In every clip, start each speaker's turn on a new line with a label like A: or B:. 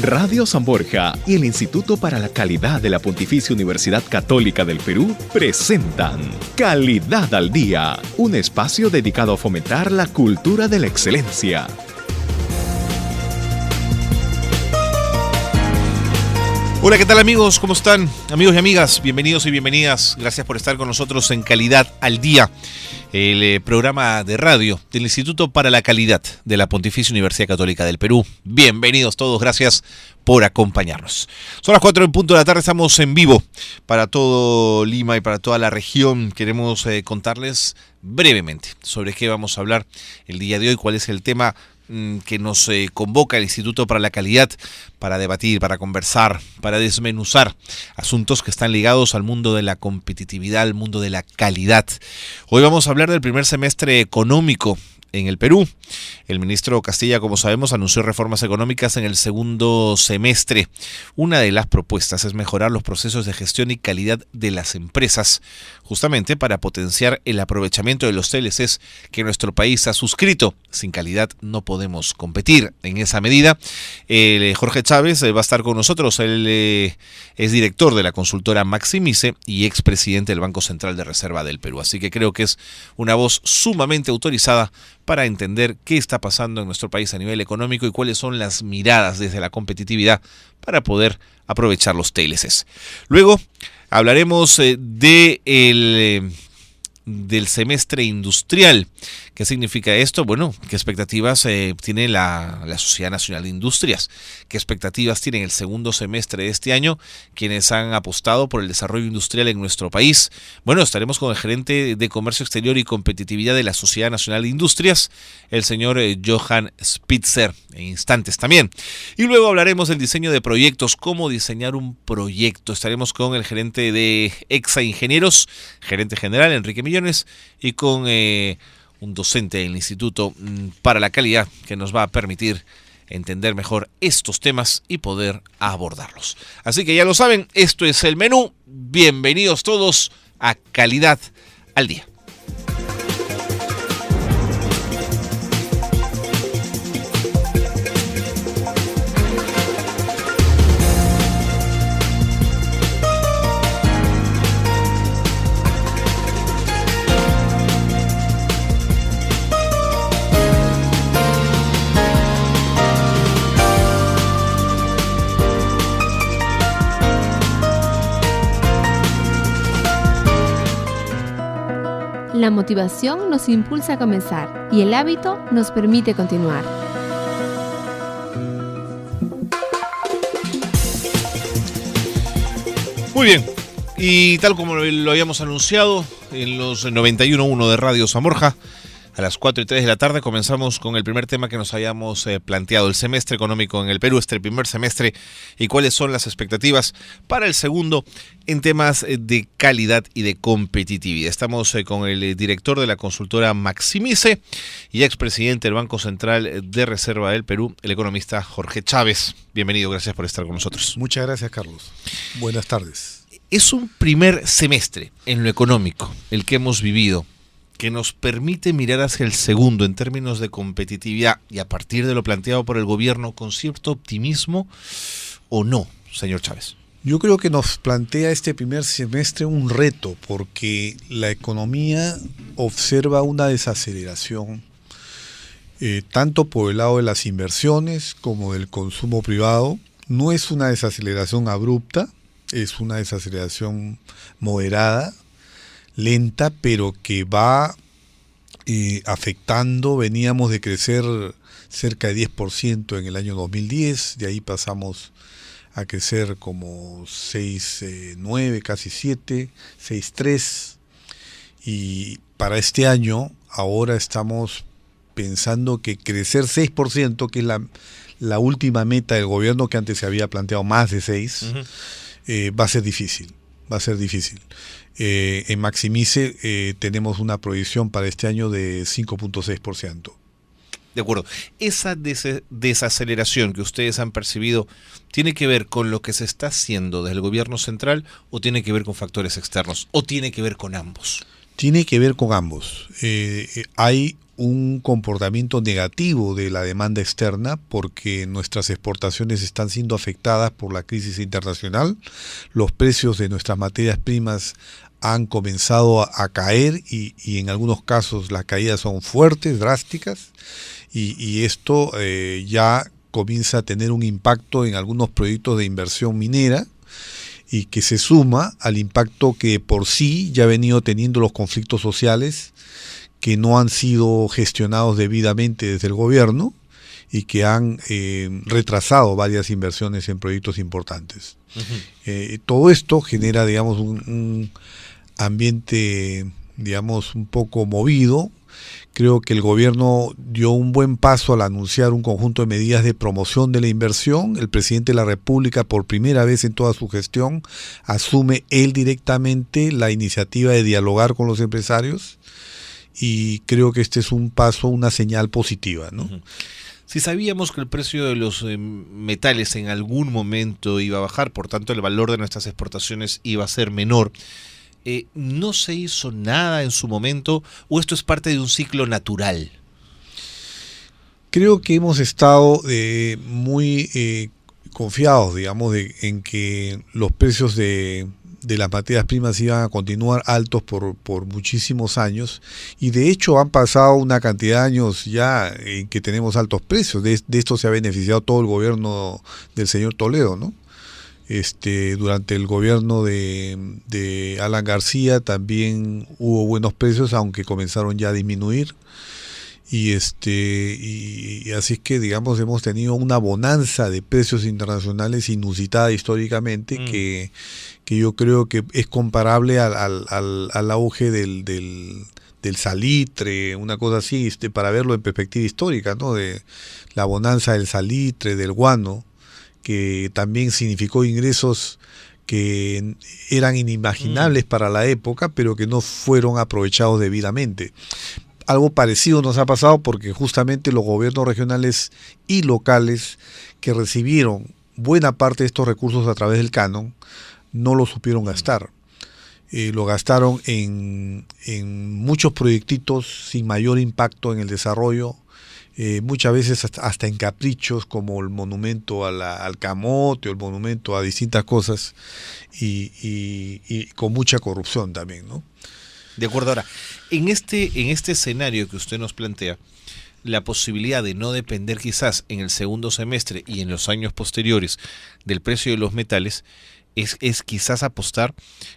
A: Radio San Borja y el Instituto para la Calidad de la Pontificia Universidad Católica del Perú presentan Calidad al Día, un espacio dedicado a fomentar la cultura de la excelencia.
B: Hola, ¿qué tal amigos? ¿Cómo están? Amigos y amigas, bienvenidos y bienvenidas. Gracias por estar con nosotros en Calidad al Día, el programa de radio del Instituto para la Calidad de la Pontificia Universidad Católica del Perú. Bienvenidos todos, gracias por acompañarnos. Son las 4 en punto de la tarde, estamos en vivo para todo Lima y para toda la región. Queremos contarles brevemente sobre qué vamos a hablar el día de hoy, cuál es el tema que nos convoca el Instituto para la Calidad para debatir, para conversar, para desmenuzar asuntos que están ligados al mundo de la competitividad, al mundo de la calidad. Hoy vamos a hablar del primer semestre económico en el Perú. El ministro Castilla, como sabemos, anunció reformas económicas en el segundo semestre. Una de las propuestas es mejorar los procesos de gestión y calidad de las empresas, justamente para potenciar el aprovechamiento de los TLCs que nuestro país ha suscrito. Sin calidad no podemos competir. En esa medida, Jorge Chávez va a estar con nosotros. Él es director de la consultora Maximice y expresidente del Banco Central de Reserva del Perú. Así que creo que es una voz sumamente autorizada para entender qué está pasando en nuestro país a nivel económico y cuáles son las miradas desde la competitividad para poder aprovechar los TLCs. Luego hablaremos del semestre industrial. ¿Qué significa esto? Bueno, ¿qué expectativas tiene la Sociedad Nacional de Industrias? ¿Qué expectativas tienen el segundo semestre de este año quienes han apostado por el desarrollo industrial en nuestro país? Bueno, estaremos con el gerente de Comercio Exterior y Competitividad de la Sociedad Nacional de Industrias, el señor Johan Spitzer, en instantes también. Y luego hablaremos del diseño de proyectos, cómo diseñar un proyecto. Estaremos con el gerente de Exa Ingenieros, gerente general Enrique Millones, y con un docente del Instituto para la Calidad que nos va a permitir entender mejor estos temas y poder abordarlos. Así que ya lo saben, esto es el menú. Bienvenidos todos a Calidad al Día.
C: La motivación nos impulsa a comenzar y el hábito nos permite continuar.
B: Muy bien, y tal como lo habíamos anunciado en los 91.1 de Radio San Borja, a las 4:03 de la tarde comenzamos con el primer tema que nos habíamos planteado, el semestre económico en el Perú, este primer semestre, y cuáles son las expectativas para el segundo en temas de calidad y de competitividad. Estamos con el director de la consultora Maximice y expresidente del Banco Central de Reserva del Perú, el economista Jorge Chávez. Bienvenido, gracias por estar con nosotros.
D: Muchas gracias, Carlos. Buenas tardes.
B: Es un primer semestre en lo económico, el que hemos vivido, que nos permite mirar hacia el segundo en términos de competitividad y a partir de lo planteado por el gobierno con cierto optimismo, ¿o no, señor Chávez?
D: Yo creo que nos plantea este primer semestre un reto porque la economía observa una desaceleración tanto por el lado de las inversiones como del consumo privado. No es una desaceleración abrupta, es una desaceleración moderada, lenta, pero que va afectando. Veníamos de crecer cerca de 10% en el año 2010, de ahí pasamos a crecer como 6,9, casi 7, 6,3, y para este año ahora estamos pensando que crecer 6%, que es la última meta del gobierno, que antes se había planteado más de 6, va a ser difícil. En Maximice tenemos una proyección para este año de 5.6%.
B: De acuerdo. ¿Esa desaceleración que ustedes han percibido tiene que ver con lo que se está haciendo desde el gobierno central o tiene que ver con factores externos o tiene que ver con ambos?
D: Tiene que ver con ambos. Hay un comportamiento negativo de la demanda externa porque nuestras exportaciones están siendo afectadas por la crisis internacional. Los precios de nuestras materias primas han comenzado a caer y en algunos casos las caídas son fuertes, drásticas, y esto ya comienza a tener un impacto en algunos proyectos de inversión minera, y que se suma al impacto que por sí ya ha venido teniendo los conflictos sociales que no han sido gestionados debidamente desde el gobierno y que han retrasado varias inversiones en proyectos importantes. Uh-huh. Todo esto genera, digamos, un ambiente, digamos, un poco movido. Creo que el gobierno dio un buen paso al anunciar un conjunto de medidas de promoción de la inversión. El presidente de la República, por primera vez en toda su gestión, asume él directamente la iniciativa de dialogar con los empresarios, y creo que este es un paso, una señal positiva, ¿no?
B: Uh-huh. Si sabíamos que el precio de los metales en algún momento iba a bajar, por tanto el valor de nuestras exportaciones iba a ser menor, ¿no se hizo nada en su momento o esto es parte de un ciclo natural?
D: Creo que hemos estado muy confiados, digamos, en que los precios de las materias primas iban a continuar altos por muchísimos años, y de hecho han pasado una cantidad de años ya en que tenemos altos precios. De esto se ha beneficiado todo el gobierno del señor Toledo, ¿no? Durante el gobierno de Alan García también hubo buenos precios, aunque comenzaron ya a disminuir, y así es que, digamos, hemos tenido una bonanza de precios internacionales inusitada históricamente, que yo creo que es comparable al auge del salitre, una cosa así, para verlo en perspectiva histórica, ¿no? De la bonanza del salitre, del guano, que también significó ingresos que eran inimaginables para la época, pero que no fueron aprovechados debidamente. Algo parecido nos ha pasado porque justamente los gobiernos regionales y locales que recibieron buena parte de estos recursos a través del canon no lo supieron gastar. Lo gastaron en muchos proyectitos sin mayor impacto en el desarrollo, muchas veces hasta en caprichos como el monumento al camote o el monumento a distintas cosas, y con mucha corrupción también, ¿no?
B: De acuerdo. Ahora, en este escenario que usted nos plantea, la posibilidad de no depender quizás en el segundo semestre y en los años posteriores del precio de los metales es quizás apostar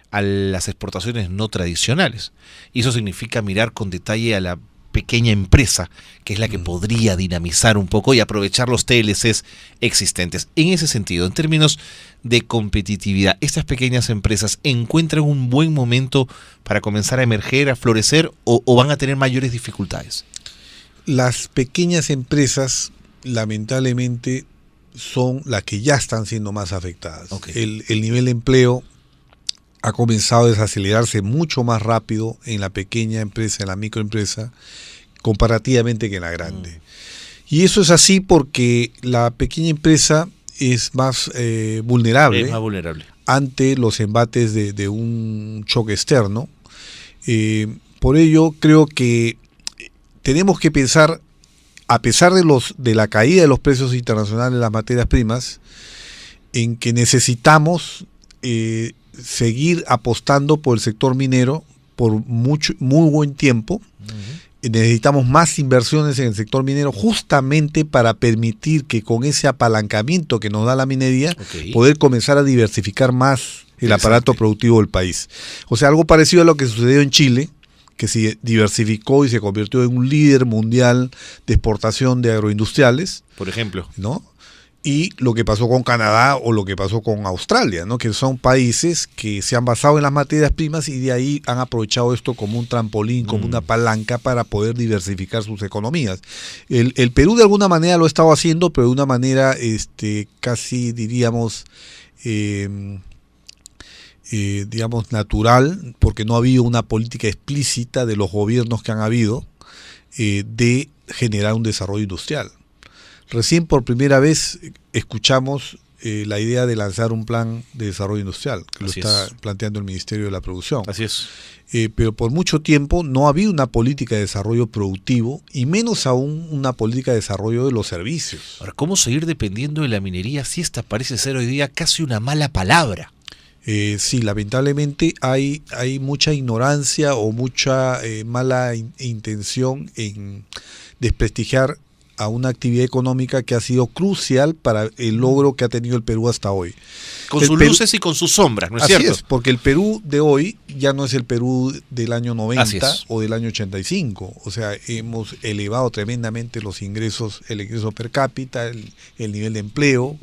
B: a las exportaciones no tradicionales. Y eso significa mirar con detalle a la pequeña empresa, que es la que podría dinamizar un poco y aprovechar los TLCs existentes. En ese sentido, en términos de competitividad, ¿estas pequeñas empresas encuentran un buen momento para comenzar a emerger, a florecer, o van a tener mayores dificultades?
D: Las pequeñas empresas, lamentablemente, son las que ya están siendo más afectadas. Okay. El nivel de empleo ha comenzado a desacelerarse mucho más rápido en la pequeña empresa, en la microempresa, comparativamente que en la grande. Y eso es así porque la pequeña empresa es más vulnerable ante los embates de un choque externo. Por ello, creo que tenemos que pensar, a pesar de la caída de los precios internacionales de las materias primas, en que necesitamos seguir apostando por el sector minero por muy buen tiempo. Uh-huh. Necesitamos más inversiones en el sector minero justamente para permitir que con ese apalancamiento que nos da la minería, poder comenzar a diversificar más el aparato productivo del país. O sea, algo parecido a lo que sucedió en Chile, que se diversificó y se convirtió en un líder mundial de exportación de agroindustriales,
B: por ejemplo,
D: ¿no? Y lo que pasó con Canadá o lo que pasó con Australia, ¿no? Que son países que se han basado en las materias primas y de ahí han aprovechado esto como un trampolín, como una palanca para poder diversificar sus economías. El Perú de alguna manera lo ha estado haciendo, pero de una manera casi diríamos natural, porque no ha habido una política explícita de los gobiernos que han habido de generar un desarrollo industrial. Recién por primera vez escuchamos la idea de lanzar un plan de desarrollo industrial, que lo
B: Así
D: está
B: es.
D: planteando el Ministerio de la Producción.
B: Así es.
D: Pero por mucho tiempo no había una política de desarrollo productivo y menos aún una política de desarrollo de los servicios.
B: Ahora, ¿cómo seguir dependiendo de la minería si esta parece ser hoy día casi una mala palabra?
D: Sí, lamentablemente hay mucha ignorancia o mucha mala intención en desprestigiar a una actividad económica que ha sido crucial para el logro que ha tenido el Perú hasta hoy.
B: Con
D: El
B: sus
D: Perú-
B: luces y con sus sombras, ¿no es
D: Así
B: cierto?
D: es, porque el Perú de hoy ya no es el Perú del año
B: Así
D: 90
B: es.
D: o del año 85. O sea, hemos elevado tremendamente los ingresos, el ingreso per cápita, el nivel de empleo.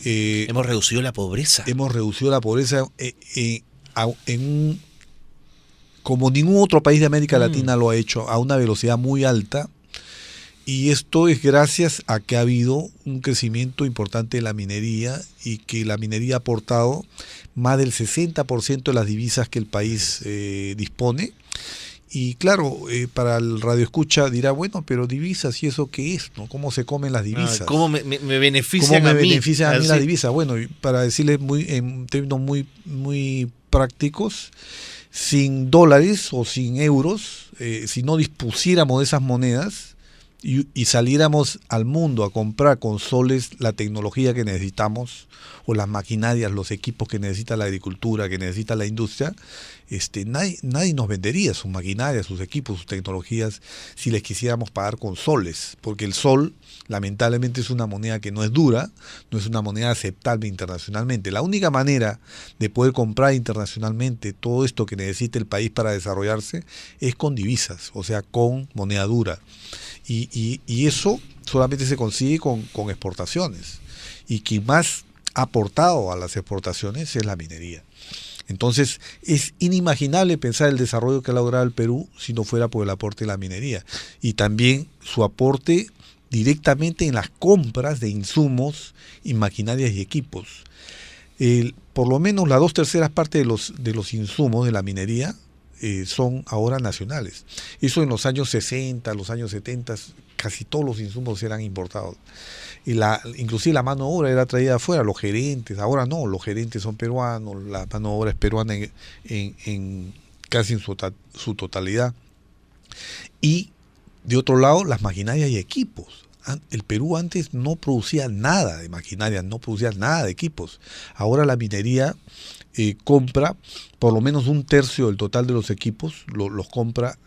B: Hemos reducido la pobreza.
D: Hemos reducido la pobreza como ningún otro país de América Latina lo ha hecho, a una velocidad muy alta. Y esto es gracias a que ha habido un crecimiento importante de la minería y que la minería ha aportado más del 60% de las divisas que el país dispone. Y claro, para el radioescucha dirá, bueno, pero divisas, ¿y eso qué es? ¿No? ¿Cómo se comen las divisas?
B: ¿Cómo me benefician
D: ¿Cómo me
B: a mí?
D: benefician a mí
B: Así.
D: las divisas? Bueno, y para decirles en términos muy prácticos, sin dólares o sin euros, si no dispusiéramos de esas monedas y saliéramos al mundo a comprar con soles la tecnología que necesitamos o las maquinarias, los equipos que necesita la agricultura, que necesita la industria, nadie nos vendería sus maquinarias, sus equipos, sus tecnologías si les quisiéramos pagar con soles, porque el sol lamentablemente es una moneda que no es dura, no es una moneda aceptable internacionalmente. La única manera de poder comprar internacionalmente todo esto que necesita el país para desarrollarse es con divisas, o sea, con moneda dura. Y eso solamente se consigue con exportaciones. Y quien más ha aportado a las exportaciones es la minería. Entonces es inimaginable pensar el desarrollo que ha logrado el Perú si no fuera por el aporte de la minería. Y también su aporte directamente en las compras de insumos y maquinarias y equipos. Por lo menos las 2/3 partes de los insumos de la minería son ahora nacionales. Eso en los años 60, los años 70, casi todos los insumos eran importados. Y inclusive la mano de obra era traída de afuera, los gerentes, ahora no, los gerentes son peruanos, la mano de obra es peruana casi en su totalidad. Y de otro lado, las maquinarias y equipos. El Perú antes no producía nada de maquinaria, no producía nada de equipos. Ahora la minería compra por lo menos 1/3 del total de los equipos, los compra,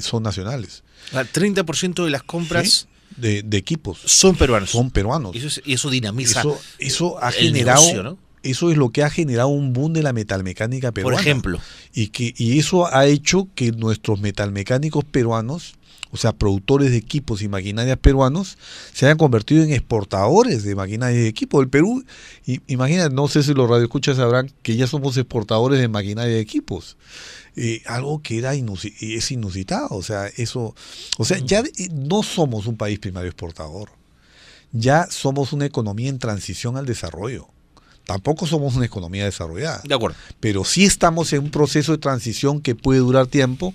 D: son nacionales.
B: El 30% de las compras
D: ¿Sí? de equipos
B: son peruanos.
D: son peruanos.
B: Y eso dinamiza
D: Eso ha
B: el
D: generado,
B: negocio, ¿no?
D: eso es lo que ha generado un boom de la metalmecánica peruana.
B: Por ejemplo.
D: Y eso ha hecho que nuestros metalmecánicos peruanos, o sea, productores de equipos y maquinarias peruanos, se hayan convertido en exportadores de maquinarias y de equipos. El Perú, imagina, no sé si los radioescuchas sabrán que ya somos exportadores de maquinaria y de equipos. Algo que es inusitado. Ya no somos un país primario exportador. Ya somos una economía en transición al desarrollo. Tampoco somos una economía desarrollada.
B: De acuerdo.
D: Pero sí estamos en un proceso de transición que puede durar tiempo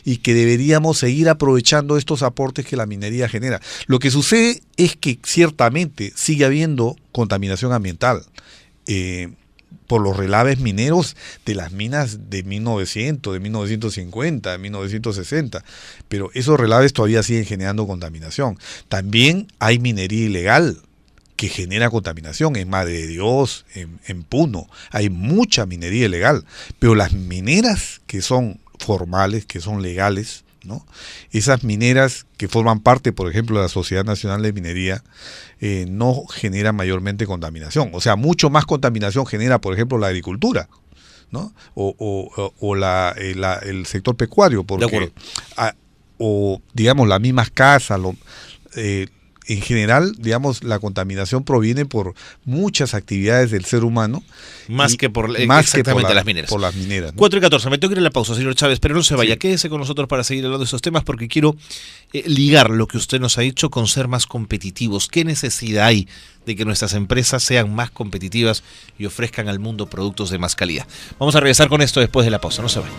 D: y que deberíamos seguir aprovechando estos aportes que la minería genera. Lo que sucede es que ciertamente sigue habiendo contaminación ambiental por los relaves mineros de las minas de 1900, de 1950, de 1960. Pero esos relaves todavía siguen generando contaminación. También hay minería ilegal que genera contaminación en Madre de Dios, en Puno. Hay mucha minería ilegal, pero las mineras que son formales, que son legales, ¿no? Esas mineras que forman parte, por ejemplo, de la Sociedad Nacional de Minería, no generan mayormente contaminación. O sea, mucho más contaminación genera, por ejemplo, la agricultura, ¿no? O el sector pecuario, porque o digamos las mismas casas, en general, digamos, la contaminación proviene por muchas actividades del ser humano.
B: Más que por las mineras.
D: Por las mineras, ¿no?
B: 4:14, me tengo que ir a la pausa, señor Chávez, pero no se vaya, quédese con nosotros para seguir hablando de esos temas porque quiero ligar lo que usted nos ha dicho con ser más competitivos. ¿Qué necesidad hay de que nuestras empresas sean más competitivas y ofrezcan al mundo productos de más calidad? Vamos a regresar con esto después de la pausa, no se vaya.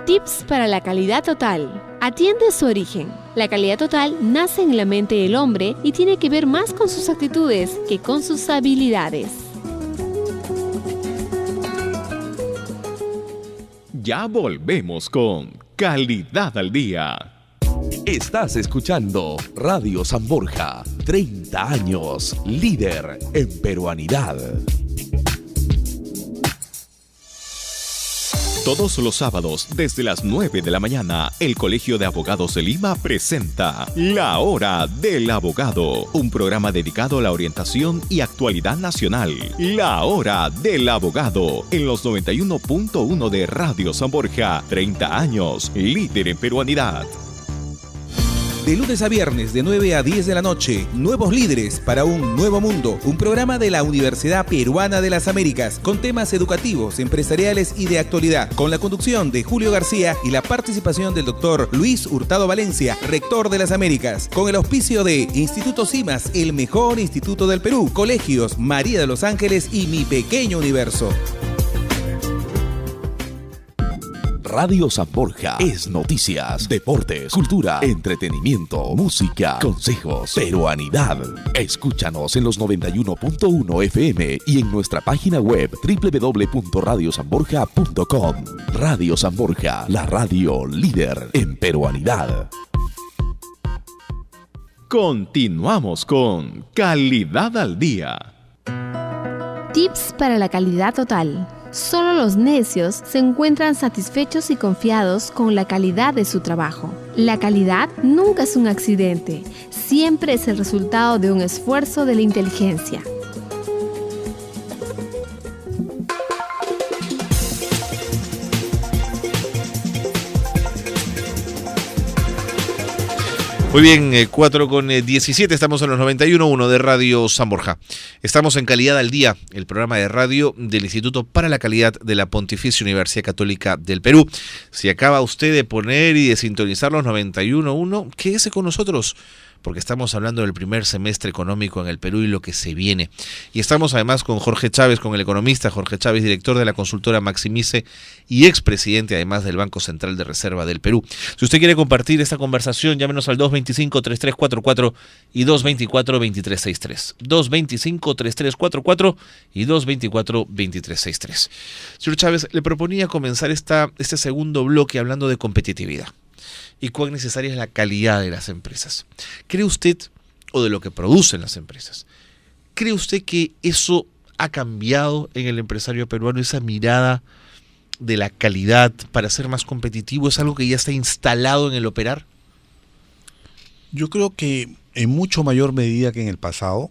C: Tips para la calidad total. atiende su origen. La calidad total nace en la mente del hombre y tiene que ver más con sus actitudes que con sus habilidades.
A: Ya volvemos con Calidad al Día.
E: Estás escuchando Radio San Borja, 30 años, líder en peruanidad.
A: Todos los sábados, desde las 9 de la mañana, el Colegio de Abogados de Lima presenta La Hora del Abogado, un programa dedicado a la orientación y actualidad nacional. La Hora del Abogado, en los 91.1 de Radio San Borja, 30 años, líder en peruanidad.
F: De lunes a viernes de 9 a 10 de la noche, Nuevos Líderes para un Nuevo Mundo, un programa de la Universidad Peruana de las Américas, con temas educativos, empresariales y de actualidad, con la conducción de Julio García y la participación del doctor Luis Hurtado Valencia, rector de las Américas, con el auspicio de Instituto CIMAS, el mejor instituto del Perú, Colegios María de los Ángeles y Mi Pequeño Universo.
E: Radio San Borja es noticias, deportes, cultura, entretenimiento, música, consejos, peruanidad. Escúchanos en los 91.1 FM y en nuestra página web www.radiosanborja.com. Radio San Borja, la radio líder en peruanidad.
A: Continuamos con Calidad al Día.
C: Tips para la calidad total. Solo los necios se encuentran satisfechos y confiados con la calidad de su trabajo. La calidad nunca es un accidente, siempre es el resultado de un esfuerzo de la inteligencia.
B: Muy bien, 4:17, estamos en los 91.1 de Radio San Borja. Estamos en Calidad al Día, el programa de radio del Instituto para la Calidad de la Pontificia Universidad Católica del Perú. Si acaba usted de poner y de sintonizar los 91.1, quédese con nosotros, porque estamos hablando del primer semestre económico en el Perú y lo que se viene. Y estamos además con Jorge Chávez, con el economista Jorge Chávez, director de la consultora Maximice y expresidente además del Banco Central de Reserva del Perú. Si usted quiere compartir esta conversación, llámenos al 225-3344 y 224-2363. 225-3344 y 224-2363. Señor Chávez, le proponía comenzar este segundo bloque hablando de competitividad y cuán necesaria es la calidad de las empresas. ¿Cree usted, o de lo que producen las empresas, cree usted que eso ha cambiado en el empresario peruano, esa mirada de la calidad para ser más competitivo? ¿Es algo que ya está instalado en el operar?
D: Yo creo que en mucho mayor medida que en el pasado,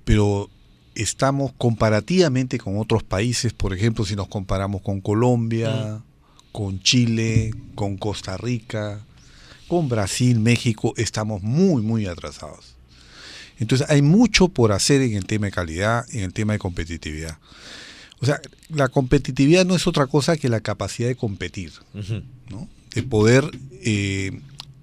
D: pero estamos comparativamente con otros países, por ejemplo, si nos comparamos con Colombia, con Chile, con Costa Rica, con Brasil, México, estamos muy, muy atrasados. Entonces hay mucho por hacer en el tema de calidad, en el tema de competitividad. O sea, la competitividad no es otra cosa que la capacidad de competir, ¿no? De poder,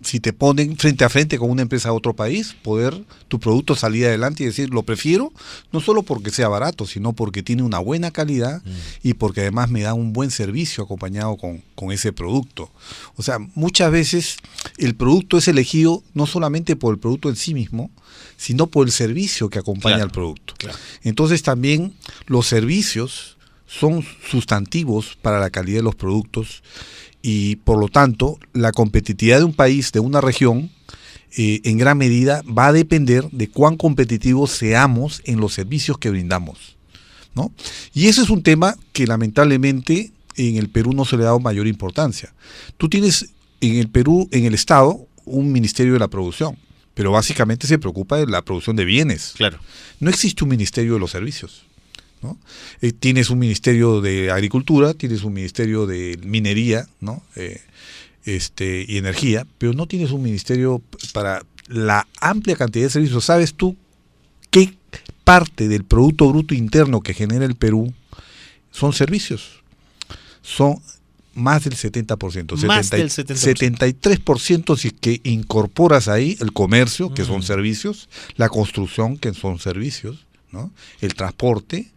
D: si te ponen frente a frente con una empresa de otro país, poder tu producto salir adelante y decir, lo prefiero, no solo porque sea barato, sino porque tiene una buena calidad y porque además me da un buen servicio acompañado con ese producto. O sea, muchas veces el producto es elegido no solamente por el producto en sí mismo, sino por el servicio que acompaña al producto. Claro. Entonces también los servicios son sustantivos para la calidad de los productos y por lo tanto la competitividad de un país, de una región, en gran medida va a depender de cuán competitivos seamos en los servicios que brindamos, ¿no? Y ese es un tema que lamentablemente en el Perú no se le ha dado mayor importancia. Tú tienes en el Perú, en el Estado, un Ministerio de la Producción, pero básicamente se preocupa de la producción de bienes. Claro. No existe un Ministerio de los Servicios, ¿no? Tienes un Ministerio de Agricultura, tienes un Ministerio de Minería, ¿no? Y Energía, pero no tienes un ministerio para la amplia cantidad de servicios. ¿Sabes tú qué parte del Producto Bruto Interno que genera el Perú son servicios? Son más del 70%. Más del 70%. 73% si que incorporas ahí el comercio, que son servicios, la construcción, que son servicios, ¿no? El transporte.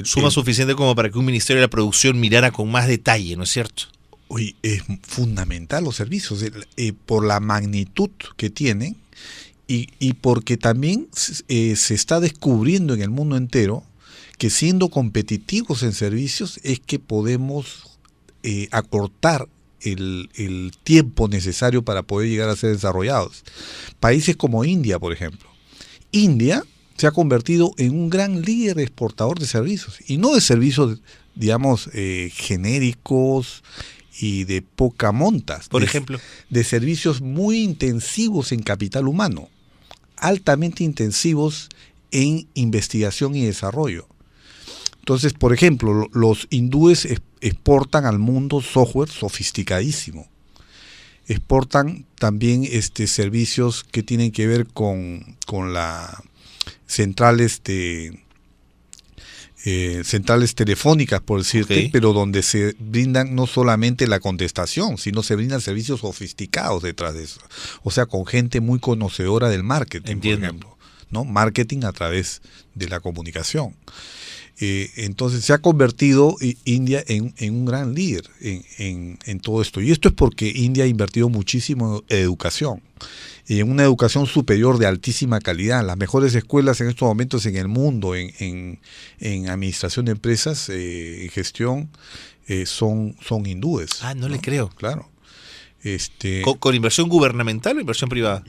B: Suma suficiente como para que un Ministerio de la Producción mirara con más detalle, ¿no es cierto?
D: Hoy es fundamental los servicios, por la magnitud que tienen y porque también se está descubriendo en el mundo entero que siendo competitivos en servicios es que podemos acortar el tiempo necesario para poder llegar a ser desarrollados. Países como India, por ejemplo. India se ha convertido en un gran líder exportador de servicios, y no de servicios, digamos, genéricos y de poca monta.
B: Por ejemplo,
D: de servicios muy intensivos en capital humano, altamente intensivos en investigación y desarrollo. Entonces, por ejemplo, los hindúes exportan al mundo software sofisticadísimo. Exportan también servicios que tienen que ver con la centrales telefónicas, por decirte,
B: Okay.
D: pero donde se brindan no solamente la contestación, sino se brindan servicios sofisticados detrás de eso. O sea, con gente muy conocedora del marketing,
B: Entiendo.
D: por ejemplo, ¿no? Marketing a través de la comunicación. Entonces se ha convertido India en un gran líder en todo esto. Y esto es porque India ha invertido muchísimo en educación, y en una educación superior de altísima calidad. Las mejores escuelas en estos momentos en el mundo, en administración de empresas, en gestión, son hindúes.
B: no le creo.
D: Claro.
B: ¿Con inversión gubernamental o inversión privada?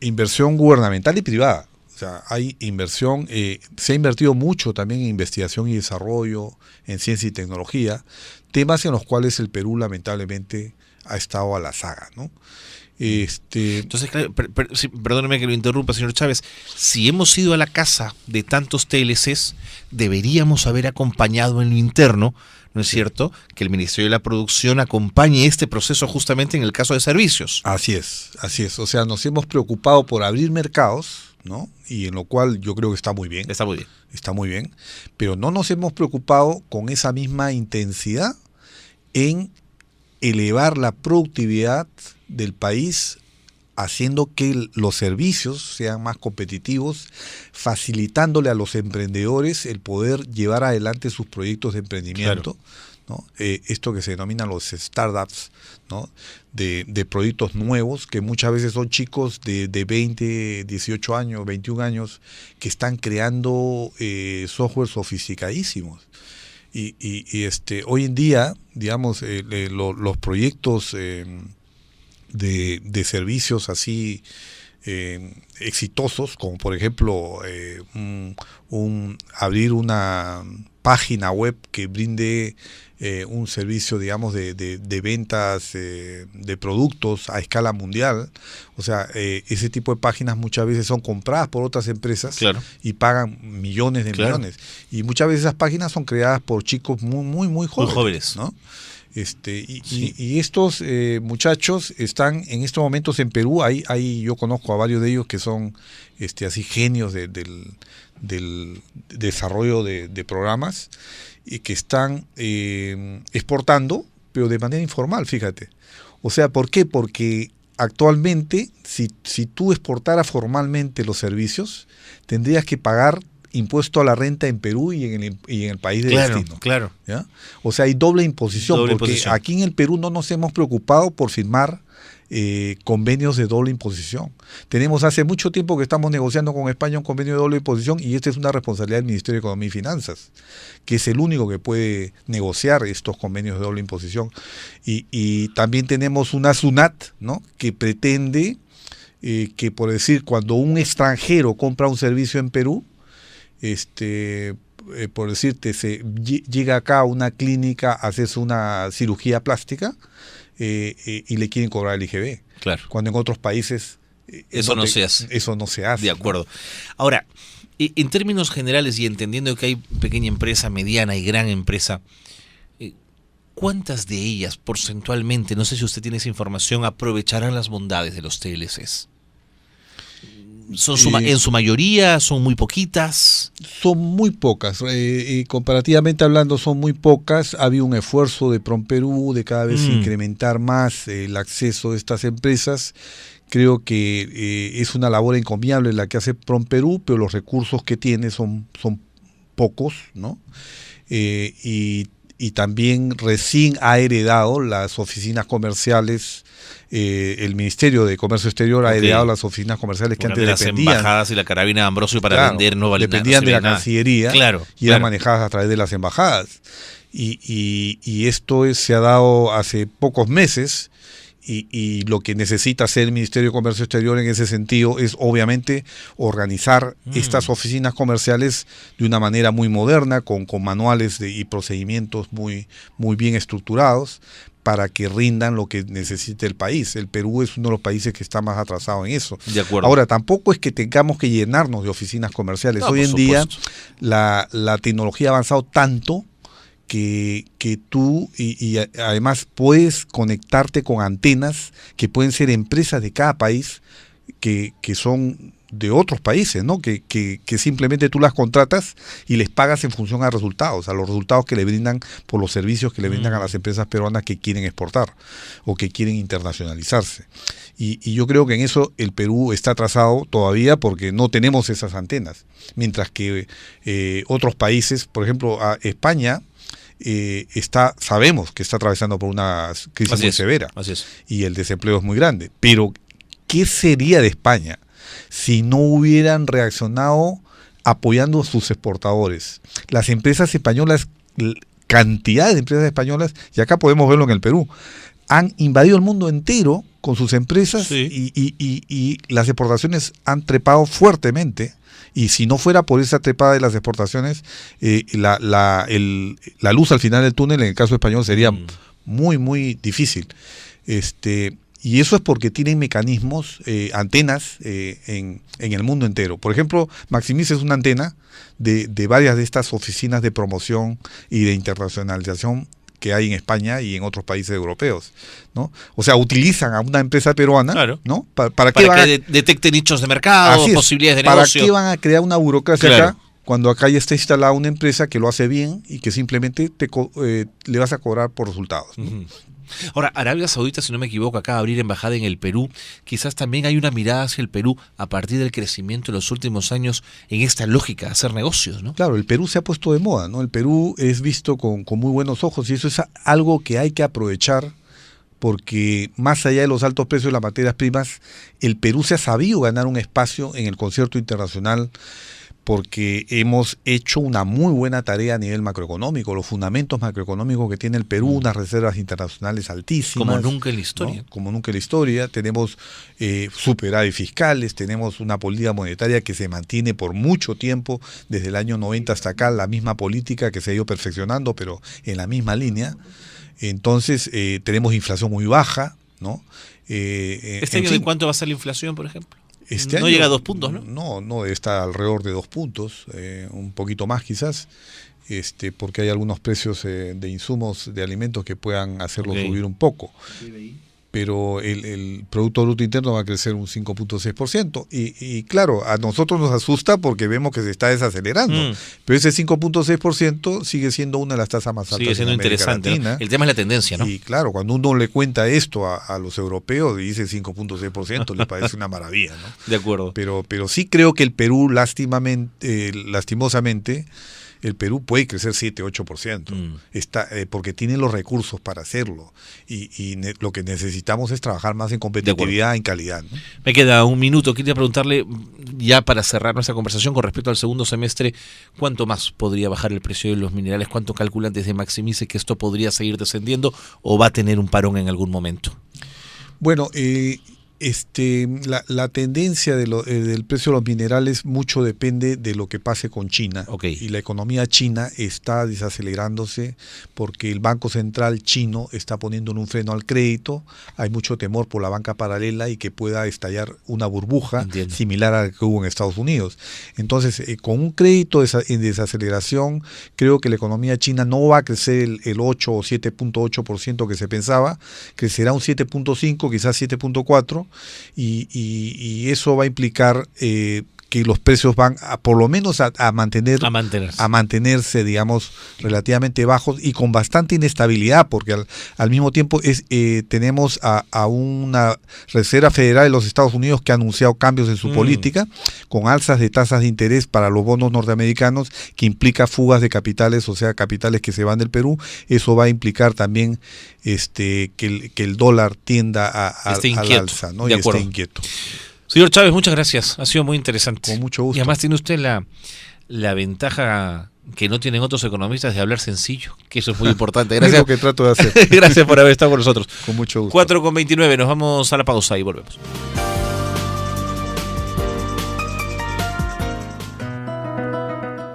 D: Inversión gubernamental y privada. O sea, hay inversión, se ha invertido mucho también en investigación y desarrollo, en ciencia y tecnología, temas en los cuales el Perú lamentablemente ha estado a la saga, ¿no?
B: Entonces, claro, sí, perdóneme que lo interrumpa, señor Chávez. Si hemos ido a la casa de tantos TLCs, deberíamos haber acompañado en lo interno, ¿no es cierto?, que el Ministerio de la Producción acompañe este proceso justamente en el caso de servicios.
D: Así es, así es. O sea, nos hemos preocupado por abrir mercados, ¿no? Y en lo cual yo creo que está muy bien.
B: Está muy bien.
D: Está muy bien. Pero no nos hemos preocupado con esa misma intensidad en elevar la productividad del país, haciendo que los servicios sean más competitivos, facilitándole a los emprendedores el poder llevar adelante sus proyectos de emprendimiento, claro, ¿no? Esto que se denominan los startups, ¿no? De proyectos nuevos, que muchas veces son chicos de 20, 18 años, 21 años, que están creando software sofisticadísimos. Y hoy en día, digamos, los proyectos de servicios así exitosos, como por ejemplo abrir una página web que brinde un servicio, digamos, de ventas de productos a escala mundial. O sea, ese tipo de páginas muchas veces son compradas por otras empresas, claro, y pagan millones de millones. Y muchas veces esas páginas son creadas por chicos muy jóvenes, ¿no?
B: Sí.
D: Y estos muchachos están en estos momentos en Perú. Ahí yo conozco a varios de ellos que son así genios del desarrollo de programas, y que están exportando, pero de manera informal, fíjate. O sea, ¿por qué? Porque actualmente, si tú exportaras formalmente los servicios, tendrías que pagar impuesto a la renta en Perú y en el país de destino.
B: Claro.
D: ¿Ya? O sea, hay doble imposición, porque aquí en el Perú no nos hemos preocupado por firmar convenios de doble imposición. Tenemos hace mucho tiempo que estamos negociando con España un convenio de doble imposición, y esta es una responsabilidad del Ministerio de Economía y Finanzas, que es el único que puede negociar estos convenios de doble imposición. Y también tenemos una SUNAT, ¿no?, que pretende que, por decir, cuando un extranjero compra un servicio en Perú, por decirte, llega acá a una clínica a hacerse una cirugía plástica, y le quieren cobrar el IGB.
B: Claro.
D: Cuando en otros países
B: eso no se hace.
D: Eso no se hace.
B: De acuerdo. Ahora, en términos generales y entendiendo que hay pequeña empresa, mediana y gran empresa, ¿cuántas de ellas porcentualmente, no sé si usted tiene esa información, aprovecharán las bondades de los TLCs? ¿En su mayoría? ¿Son muy poquitas?
D: Son muy pocas. Comparativamente hablando, son muy pocas. Ha habido un esfuerzo de PROMPERÚ de cada vez incrementar más el acceso de estas empresas. Creo que es una labor encomiable la que hace PROMPERÚ, pero los recursos que tiene son pocos, ¿no? Y y también recién ha heredado las oficinas comerciales. El Ministerio de Comercio Exterior ha heredado las oficinas comerciales que antes
B: las
D: dependían.
B: Las embajadas y la carabina de Ambrosio para vender no valían nada.
D: Dependían de la Cancillería y eran manejadas a través de las embajadas. Y esto se ha dado hace pocos meses. Y lo que necesita hacer el Ministerio de Comercio Exterior en ese sentido es obviamente organizar estas oficinas comerciales de una manera muy moderna, con manuales y procedimientos muy bien estructurados para que rindan lo que necesite el país. El Perú es uno de los países que está más atrasado en eso.
B: De acuerdo.
D: Ahora, tampoco es que tengamos que llenarnos de oficinas comerciales. Hoy en día la tecnología ha avanzado tanto que tú y además puedes conectarte con antenas que pueden ser empresas de cada país que son de otros países, ¿no? Que simplemente tú las contratas y les pagas en función a resultados, a los resultados que le brindan por los servicios que le brindan a las empresas peruanas que quieren exportar o que quieren internacionalizarse. Y yo creo que en eso el Perú está atrasado todavía porque no tenemos esas antenas, mientras que otros países, por ejemplo, España, sabemos que está atravesando por una crisis muy severa y el desempleo es muy grande, pero ¿qué sería de España si no hubieran reaccionado apoyando a sus exportadores? Las empresas españolas, cantidad de empresas españolas, y acá podemos verlo en el Perú, han invadido el mundo entero con sus empresas y las exportaciones han trepado fuertemente. Y si no fuera por esa trepada de las exportaciones, la luz al final del túnel en el caso español sería muy difícil. Y eso es porque tienen mecanismos, antenas en el mundo entero. Por ejemplo, Maximice es una antena de varias de estas oficinas de promoción y de internacionalización que hay en España y en otros países europeos, ¿no? O sea, utilizan a una empresa peruana, ¿no? ¿Para
B: que detecte nichos de mercado, posibilidades de negocio.
D: ¿Para qué van a crear una burocracia acá cuando acá ya está instalada una empresa que lo hace bien y que simplemente le vas a cobrar por resultados, ¿no?
B: Ahora, Arabia Saudita, si no me equivoco, acaba de abrir embajada en el Perú. Quizás también hay una mirada hacia el Perú a partir del crecimiento en los últimos años en esta lógica de hacer negocios, ¿no?
D: Claro, el Perú se ha puesto de moda, ¿no? El Perú es visto con muy buenos ojos y eso es algo que hay que aprovechar porque más allá de los altos precios de las materias primas, el Perú se ha sabido ganar un espacio en el concierto internacional porque hemos hecho una muy buena tarea a nivel macroeconómico, los fundamentos macroeconómicos que tiene el Perú, unas reservas internacionales altísimas.
B: Como nunca en la historia.
D: ¿No? Como nunca en la historia. Tenemos superávit fiscales, tenemos una política monetaria que se mantiene por mucho tiempo, desde el año 90 hasta acá, la misma política que se ha ido perfeccionando, pero en la misma línea. Entonces, tenemos inflación muy baja, ¿no?
B: ¿Este año de cuánto va a ser la inflación, por ejemplo?
D: Este
B: no
D: año,
B: llega a 2 puntos, ¿no?
D: No, está alrededor de 2 puntos, un poquito más quizás, porque hay algunos precios de insumos, de alimentos que puedan hacerlo subir un poco. Pero el Producto Bruto Interno va a crecer un 5.6%. Y claro, a nosotros nos asusta porque vemos que se está desacelerando. Pero ese 5.6% sigue siendo una de las tasas más altas.
B: Sigue siendo interesante,
D: Latina,
B: ¿no? El tema es la tendencia, ¿no?
D: Y claro, cuando uno le cuenta esto a los europeos y dice 5.6%, les parece una maravilla, ¿no?
B: De acuerdo.
D: Pero sí creo que el Perú, lastimosamente, el Perú puede crecer 7-8%, porque tiene los recursos para hacerlo y lo que necesitamos es trabajar más en competitividad, en calidad, ¿no?
B: Me queda un minuto, quería preguntarle ya para cerrar nuestra conversación con respecto al segundo semestre, ¿cuánto más podría bajar el precio de los minerales? ¿Cuánto calculan desde Maximice que esto podría seguir descendiendo o va a tener un parón en algún momento?
D: Bueno, la tendencia del precio de los minerales mucho depende de lo que pase con China. Y la economía china está desacelerándose porque el Banco Central chino está poniendo un freno al crédito. Hay mucho temor por la banca paralela y que pueda estallar una burbuja similar a la que hubo en Estados Unidos. Entonces, con un crédito en desaceleración, creo que la economía china no va a crecer el 8 o 7.8% que se pensaba, crecerá un 7.5, quizás 7.4%. Y eso va a implicar que que los precios van por lo menos a mantenerse, digamos, relativamente bajos y con bastante inestabilidad, porque al mismo tiempo tenemos a una Reserva Federal de los Estados Unidos que ha anunciado cambios en su política, con alzas de tasas de interés para los bonos norteamericanos, que implica fugas de capitales, o sea, capitales que se van del Perú. Eso va a implicar también que el dólar tienda al alza, ¿no?
B: De acuerdo.
D: Esté inquieto.
B: Señor Chávez, muchas gracias. Ha sido muy interesante.
D: Con mucho gusto.
B: Y además tiene usted la ventaja que no tienen otros economistas de hablar sencillo, que eso es muy importante. Gracias.
D: Es lo que trato de hacer.
B: Gracias por haber estado con nosotros.
D: Con mucho gusto.
B: 4:29, nos vamos a la pausa y volvemos.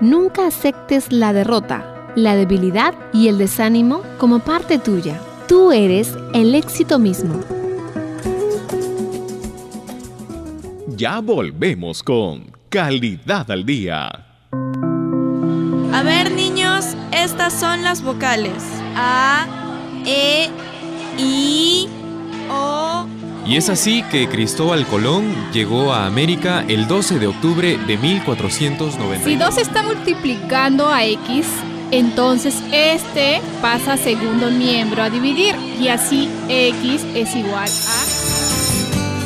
C: Nunca aceptes la derrota, la debilidad y el desánimo como parte tuya. Tú eres el éxito mismo.
A: Ya volvemos con Calidad al Día.
G: A ver, niños, estas son las vocales. A, E, I, O.
H: Y es así que Cristóbal Colón llegó a América el 12 de octubre de 1490.
I: Si 2 está multiplicando a X, entonces este pasa a segundo miembro a dividir y así X es igual a...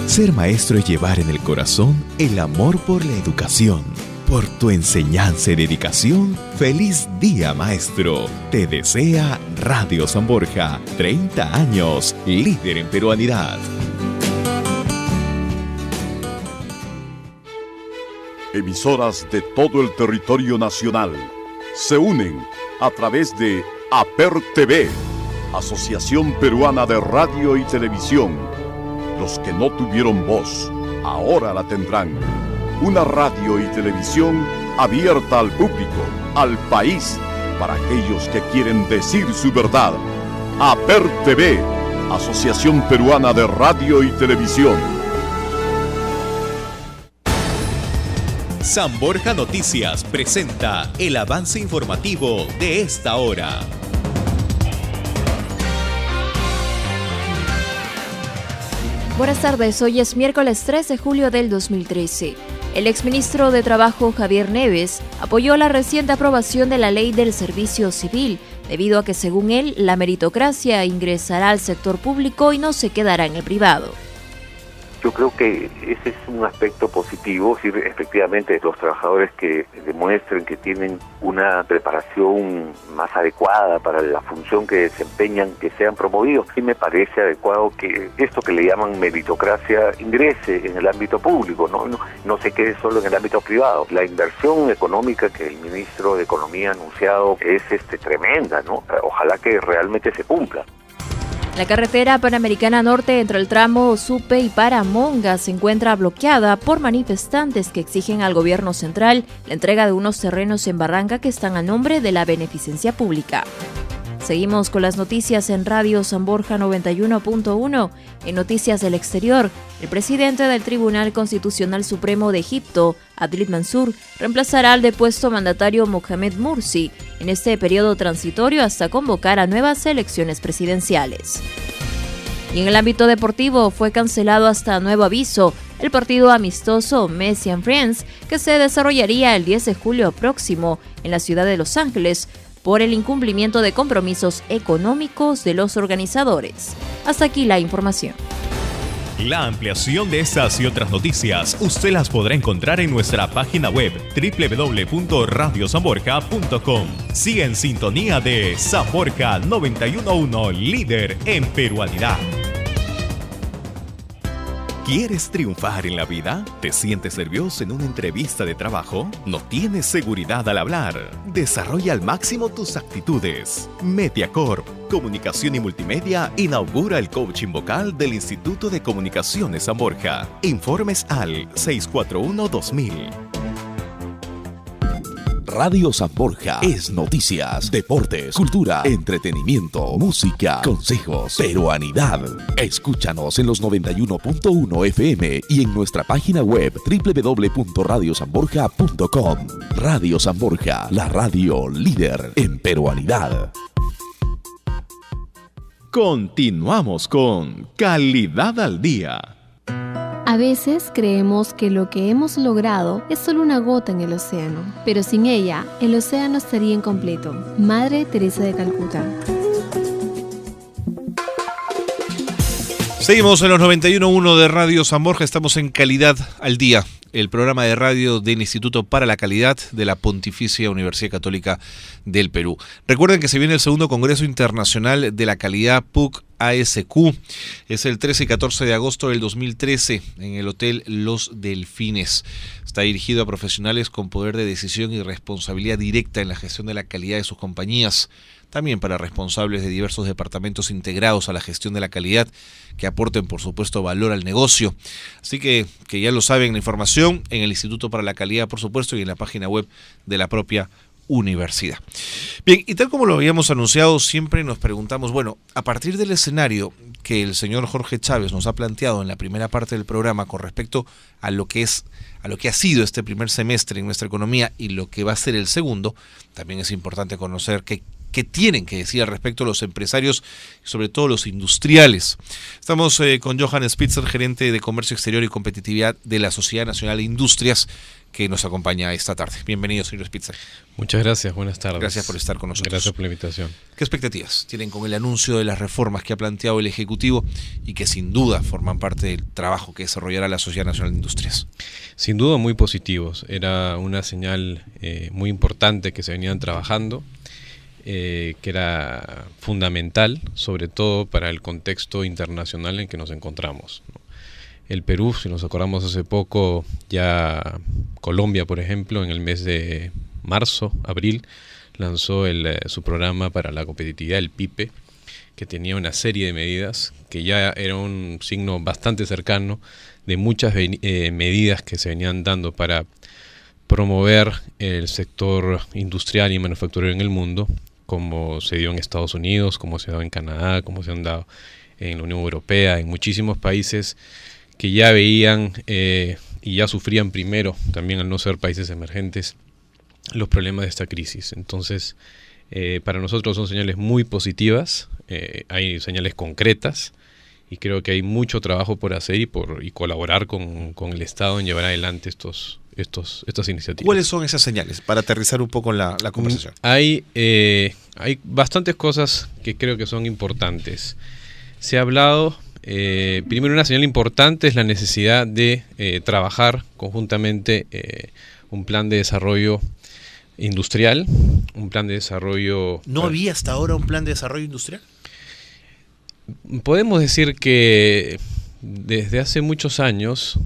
A: Ser maestro es llevar en el corazón el amor por la educación. Por tu enseñanza y dedicación, feliz día, maestro. Te desea Radio San Borja, 30 años, líder en peruanidad.
J: Emisoras de todo el territorio nacional se unen a través de APER TV, Asociación Peruana de Radio y Televisión. Los que no tuvieron voz, ahora la tendrán. Una radio y televisión abierta al público, al país, para aquellos que quieren decir su verdad. APER TV, Asociación Peruana de Radio y Televisión.
A: San Borja Noticias presenta el avance informativo de esta hora.
K: Buenas tardes, hoy es miércoles 3 de julio del 2013. El exministro de Trabajo Javier Neves apoyó la reciente aprobación de la Ley del Servicio Civil, debido a que según él, la meritocracia ingresará al sector público y no se quedará en el privado.
L: Yo creo que ese es un aspecto positivo, si efectivamente los trabajadores que demuestren que tienen una preparación más adecuada para la función que desempeñan, que sean promovidos. Sí me parece adecuado que esto que le llaman meritocracia ingrese en el ámbito público, no se quede solo en el ámbito privado. La inversión económica que el ministro de Economía ha anunciado es tremenda, ¿no? Ojalá que realmente se cumpla.
K: La carretera Panamericana Norte entre el tramo Supe y Paramonga se encuentra bloqueada por manifestantes que exigen al gobierno central la entrega de unos terrenos en Barranca que están a nombre de la beneficencia pública. Seguimos con las noticias en Radio San Borja 91.1. En Noticias del Exterior, el presidente del Tribunal Constitucional Supremo de Egipto, Adil Mansur, reemplazará al depuesto mandatario Mohamed Morsi en este periodo transitorio hasta convocar a nuevas elecciones presidenciales. Y en el ámbito deportivo fue cancelado hasta nuevo aviso el partido amistoso Messi and Friends que se desarrollaría el 10 de julio próximo en la ciudad de Los Ángeles, por el incumplimiento de compromisos económicos de los organizadores. Hasta aquí la información.
A: La ampliación de estas y otras noticias usted las podrá encontrar en nuestra página web www.radiosanborja.com. Sigue en sintonía de San Borja 91.1, líder en peruanidad. ¿Quieres triunfar en la vida? ¿Te sientes nervioso en una entrevista de trabajo? ¿No tienes seguridad al hablar? Desarrolla al máximo tus actitudes. Mediacorp, Comunicación y Multimedia, inaugura el coaching vocal del Instituto de Comunicaciones San Borja. Informes al 641-2000.
E: Radio San Borja es noticias, deportes, cultura, entretenimiento, música, consejos, peruanidad. Escúchanos en los 91.1 FM y en nuestra página web www.radiosanborja.com. Radio San Borja, la radio líder en peruanidad.
A: Continuamos con Calidad al Día.
C: A veces creemos que lo que hemos logrado es solo una gota en el océano, pero sin ella, el océano estaría incompleto. Madre Teresa de Calcuta.
B: Seguimos en los 91.1 de Radio San Borja, estamos en Calidad al Día, el programa de radio del Instituto para la Calidad de la Pontificia Universidad Católica del Perú. Recuerden que se viene el segundo Congreso Internacional de la Calidad PUC-ASQ. Es el 13 y 14 de agosto del 2013 en el Hotel Los Delfines. Está dirigido a profesionales con poder de decisión y responsabilidad directa en la gestión de la calidad de sus compañías. También para responsables de diversos departamentos integrados a la gestión de la calidad que aporten, por supuesto, valor al negocio. Así que ya lo saben, la información en el Instituto para la Calidad, por supuesto, y en la página web de la propia universidad. Bien, y tal como lo habíamos anunciado, siempre nos preguntamos, bueno, a partir del escenario que el señor Jorge Chávez nos ha planteado en la primera parte del programa con respecto a lo que ha sido este primer semestre en nuestra economía y lo que va a ser el segundo, también es importante conocer qué tienen que decir al respecto los empresarios y sobre todo los industriales. Estamos con Johan Spitzer, gerente de Comercio Exterior y Competitividad de la Sociedad Nacional de Industrias, que nos acompaña esta tarde. Bienvenido, señor Spitzer.
M: Muchas gracias, buenas tardes.
B: Gracias por estar con nosotros.
M: Gracias por la invitación.
B: ¿Qué expectativas tienen con el anuncio de las reformas que ha planteado el Ejecutivo y que sin duda forman parte del trabajo que desarrollará la Sociedad Nacional de Industrias?
M: Sin duda muy positivos. Era una señal muy importante que se venían trabajando. Que era fundamental, sobre todo para el contexto internacional en que nos encontramos, ¿no? El Perú, si nos acordamos hace poco, ya Colombia, por ejemplo, en el mes de marzo, abril, lanzó su programa para la competitividad, el PIPE, que tenía una serie de medidas, que ya era un signo bastante cercano de muchas medidas que se venían dando para promover el sector industrial y manufacturero en el mundo, como se dio en Estados Unidos, como se dio en Canadá, como se han dado en la Unión Europea, en muchísimos países que ya veían y ya sufrían primero, también al no ser países emergentes, los problemas de esta crisis. Entonces, para nosotros son señales muy positivas, hay señales concretas, y creo que hay mucho trabajo por hacer y colaborar con el Estado en llevar adelante estas iniciativas.
B: ¿Cuáles son esas señales? Para aterrizar un poco en la conversación.
M: Hay bastantes cosas que creo que son importantes. Se ha hablado, primero una señal importante es la necesidad de trabajar conjuntamente un plan de desarrollo industrial, un plan de desarrollo...
B: ¿No había hasta ahora un plan de desarrollo industrial?
M: Podemos decir que desde hace muchos años,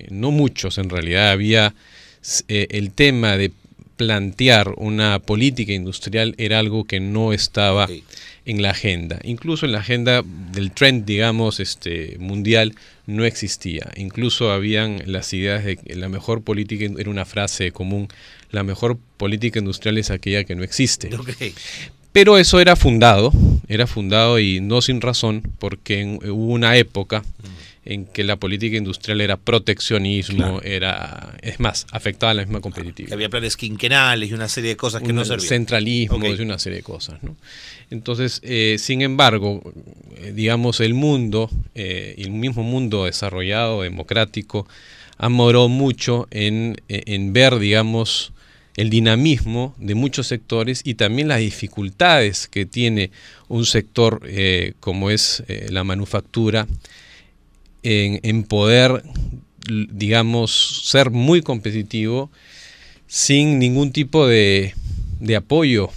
M: no muchos en realidad, había el tema de plantear una política industrial era algo que no estaba en la agenda. Incluso en la agenda del trend, digamos, mundial, no existía. Incluso habían las ideas de que la mejor política, era una frase común, la mejor política industrial es aquella que no existe.
B: Okay.
M: Pero eso era fundado y no sin razón, porque hubo una época en que la política industrial era proteccionismo, es más, afectaba a la misma competitividad.
B: Había planes quinquenales y una serie de cosas que no servían.
M: Centralismo y una serie de cosas, ¿no? Entonces, sin embargo, digamos, el mundo, el mismo mundo desarrollado, democrático, amoró mucho en ver, digamos, el dinamismo de muchos sectores y también las dificultades que tiene un sector como es la manufactura en poder, digamos, ser muy competitivo sin ningún tipo de apoyo,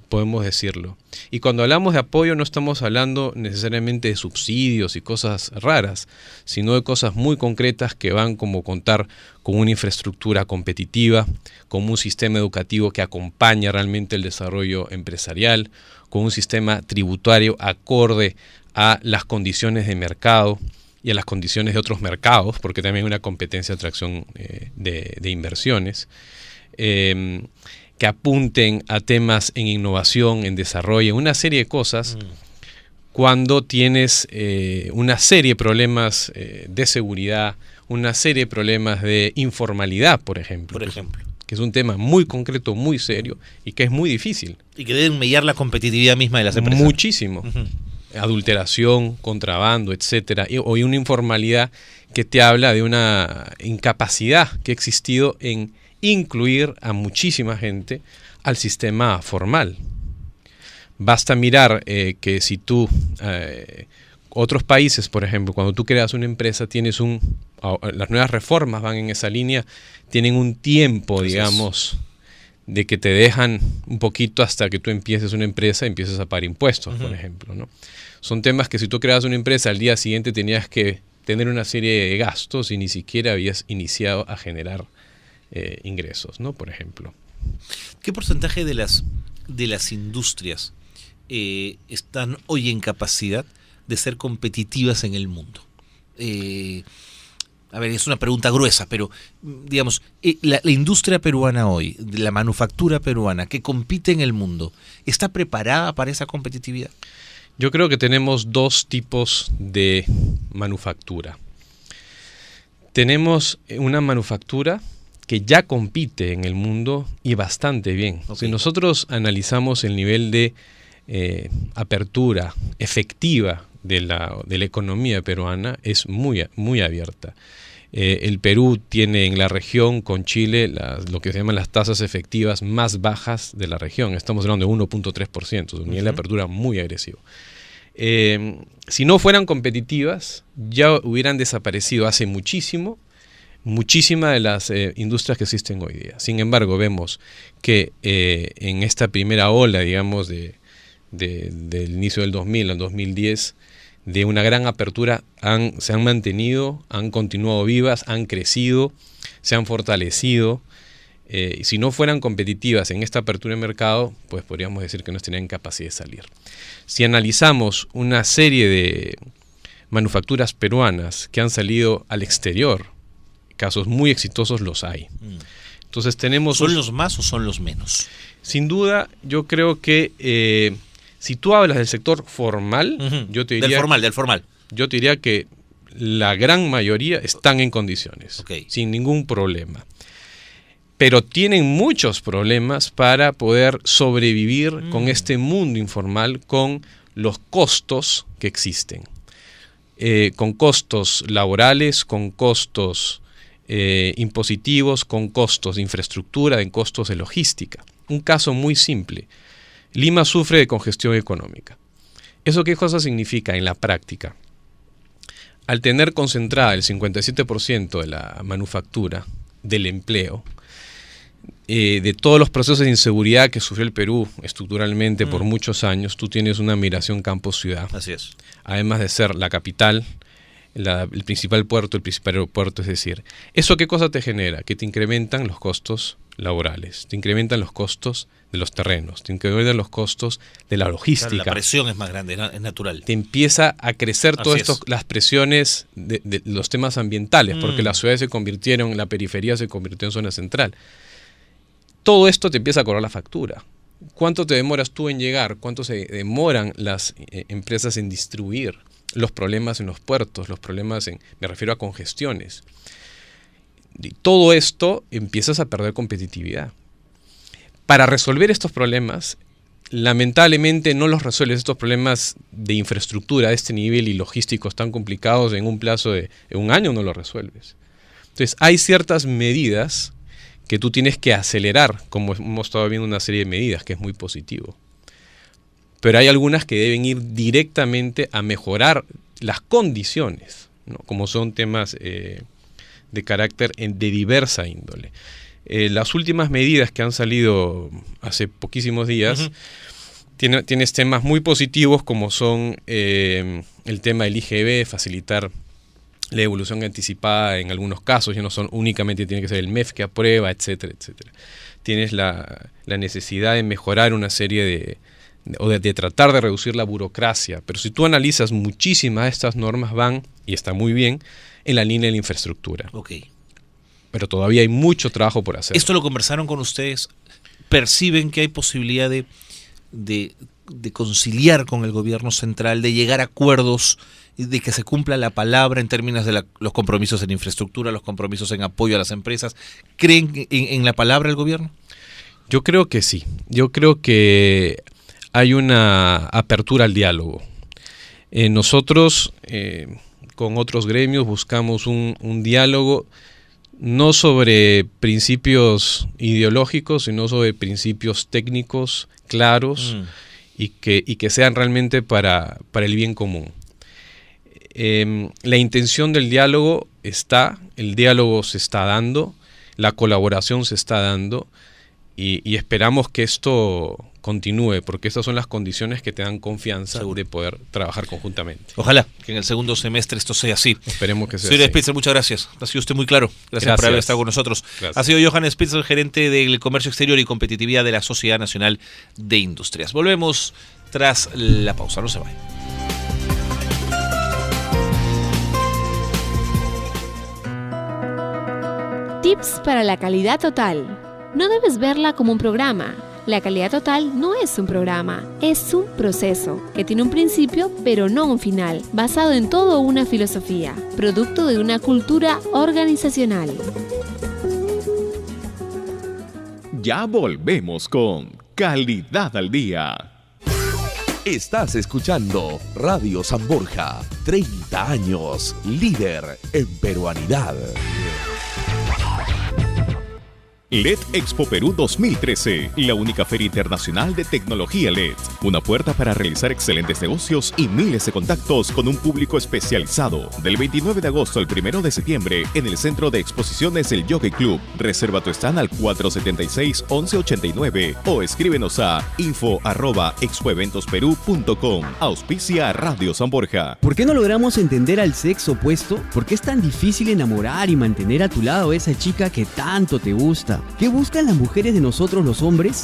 M: podemos decirlo. Y cuando hablamos de apoyo no estamos hablando necesariamente de subsidios y cosas raras, sino de cosas muy concretas que van como contar con una infraestructura competitiva, con un sistema educativo que acompaña realmente el desarrollo empresarial, con un sistema tributario acorde a las condiciones de mercado y a las condiciones de otros mercados, porque también hay una competencia de atracción de inversiones, que apunten a temas en innovación, en desarrollo, una serie de cosas, cuando tienes una serie de problemas de seguridad, una serie de problemas de informalidad, por ejemplo. Que es un tema muy concreto, muy serio y que es muy difícil.
B: Y que deben mediar la competitividad misma de las empresas.
M: Muchísimo. adulteración, contrabando, etcétera, o una informalidad que te habla de una incapacidad que ha existido en incluir a muchísima gente al sistema formal. Basta mirar que si tú, otros países, por ejemplo, cuando tú creas una empresa, las nuevas reformas van en esa línea, tienen un tiempo, digamos, de que te dejan un poquito hasta que tú empieces una empresa y empieces a pagar impuestos, por ejemplo, ¿no? Son temas que si tú creas una empresa, al día siguiente tenías que tener una serie de gastos y ni siquiera habías iniciado a generar ingresos, ¿no? Por ejemplo.
B: ¿Qué porcentaje de las industrias están hoy en capacidad de ser competitivas en el mundo? A ver, es una pregunta gruesa, pero digamos, la industria peruana hoy, la manufactura peruana que compite en el mundo, ¿está preparada para esa competitividad?
M: Yo creo que tenemos dos tipos de manufactura. Tenemos una manufactura que ya compite en el mundo y bastante bien. Si nosotros analizamos el nivel de apertura efectiva de la economía peruana, es muy abierta. El Perú tiene en la región con Chile lo que se llaman las tasas efectivas más bajas de la región. Estamos hablando de 1.3%, un nivel de apertura muy agresivo. Si no fueran competitivas, ya hubieran desaparecido hace muchísimas de las industrias que existen hoy día. Sin embargo, vemos que en esta primera ola, digamos, del inicio del 2000 al 2010, de una gran apertura, se han mantenido, han continuado vivas, han crecido, se han fortalecido. Y si no fueran competitivas en esta apertura de mercado, pues podríamos decir que no tenían capacidad de salir. Si analizamos una serie de manufacturas peruanas que han salido al exterior, casos muy exitosos los hay. Entonces tenemos...
B: ¿Son los más o son los menos?
M: Sin duda, yo creo que si tú hablas del sector formal, yo te diría...
B: Del formal.
M: Yo te diría que la gran mayoría están en condiciones, sin ningún problema. Pero tienen muchos problemas para poder sobrevivir con este mundo informal, con los costos que existen. Con costos laborales, con costos impositivos, con costos de infraestructura, en costos de logística. Un caso muy simple. Lima sufre de congestión económica. ¿Eso qué cosa significa en la práctica? Al tener concentrada el 57% de la manufactura, del empleo, de todos los procesos de inseguridad que sufrió el Perú estructuralmente por muchos años, tú tienes una migración campo-ciudad.
B: Así es.
M: Además de ser la capital, el principal puerto, el principal aeropuerto, es decir, ¿eso qué cosa te genera? Que te incrementan los costos laborales, te incrementan los costos de los terrenos, te incrementan los costos de la logística.
B: Claro, la presión es más grande, es natural.
M: Te empieza a crecer todo esto, las presiones de los temas ambientales, porque las ciudades se convirtieron, la periferia se convirtió en zona central. Todo esto te empieza a cobrar la factura. ¿Cuánto te demoras tú en llegar? ¿Cuánto se demoran las empresas en distribuir? Los problemas en los puertos, los problemas me refiero a congestiones. Y todo esto empiezas a perder competitividad. Para resolver estos problemas, lamentablemente no los resuelves, estos problemas de infraestructura de este nivel y logísticos tan complicados en un plazo de un año no los resuelves. Entonces hay ciertas medidas que tú tienes que acelerar, como hemos estado viendo una serie de medidas, que es muy positivo. Pero hay algunas que deben ir directamente a mejorar las condiciones, ¿no? Como son temas de carácter de diversa índole. Las últimas medidas que han salido hace poquísimos días tienes temas muy positivos como son el tema del IGB, facilitar la devolución anticipada en algunos casos, ya no son únicamente tiene que ser el MEF que aprueba, etcétera, etcétera. Tienes la necesidad de mejorar una serie de tratar de reducir la burocracia, pero si tú analizas muchísimas de estas normas van, y está muy bien, en la línea de la infraestructura. Pero todavía hay mucho trabajo por hacer.
B: ¿Esto lo conversaron con ustedes? ¿Perciben que hay posibilidad de conciliar con el gobierno central, de llegar a acuerdos, de que se cumpla la palabra en términos de los compromisos en infraestructura, los compromisos en apoyo a las empresas? ¿Creen en la palabra del gobierno?
M: Yo creo que sí. Yo creo que hay una apertura al diálogo. Nosotros con otros gremios buscamos un diálogo no sobre principios ideológicos, sino sobre principios técnicos claros y que sean realmente para el bien común. La intención del diálogo está, el diálogo se está dando, la colaboración se está dando y esperamos que esto continúe, porque estas son las condiciones que te dan confianza de poder trabajar conjuntamente.
B: Ojalá que en el segundo semestre esto sea así.
M: Esperemos que sea
B: Señor
M: así.
B: Spitzer, muchas gracias. Ha sido usted muy claro. Gracias por haber estado con nosotros.
M: Gracias.
B: Ha sido Johan Spitzer, gerente del Comercio Exterior y Competitividad de la Sociedad Nacional de Industrias. Volvemos tras la pausa. No se vayan.
C: Tips para la calidad total. No debes verla como un programa. La calidad total no es un programa, es un proceso que tiene un principio pero no un final, basado en toda una filosofía, producto de una cultura organizacional.
A: Ya volvemos con Calidad al Día.
E: Estás escuchando Radio San Borja, 30 años, líder en peruanidad.
A: LED Expo Perú 2013, la única feria internacional de tecnología LED. Una puerta para realizar excelentes negocios y miles de contactos con un público especializado. Del 29 de agosto al 1 de septiembre en el Centro de Exposiciones del Jockey Club. Reserva tu stand al 476-1189 o escríbenos a info@expoeventosperú.com. Auspicia Radio San Borja.
N: ¿Por qué no logramos entender al sexo opuesto? ¿Por qué es tan difícil enamorar y mantener a tu lado a esa chica que tanto te gusta? ¿Qué buscan las mujeres de nosotros los hombres?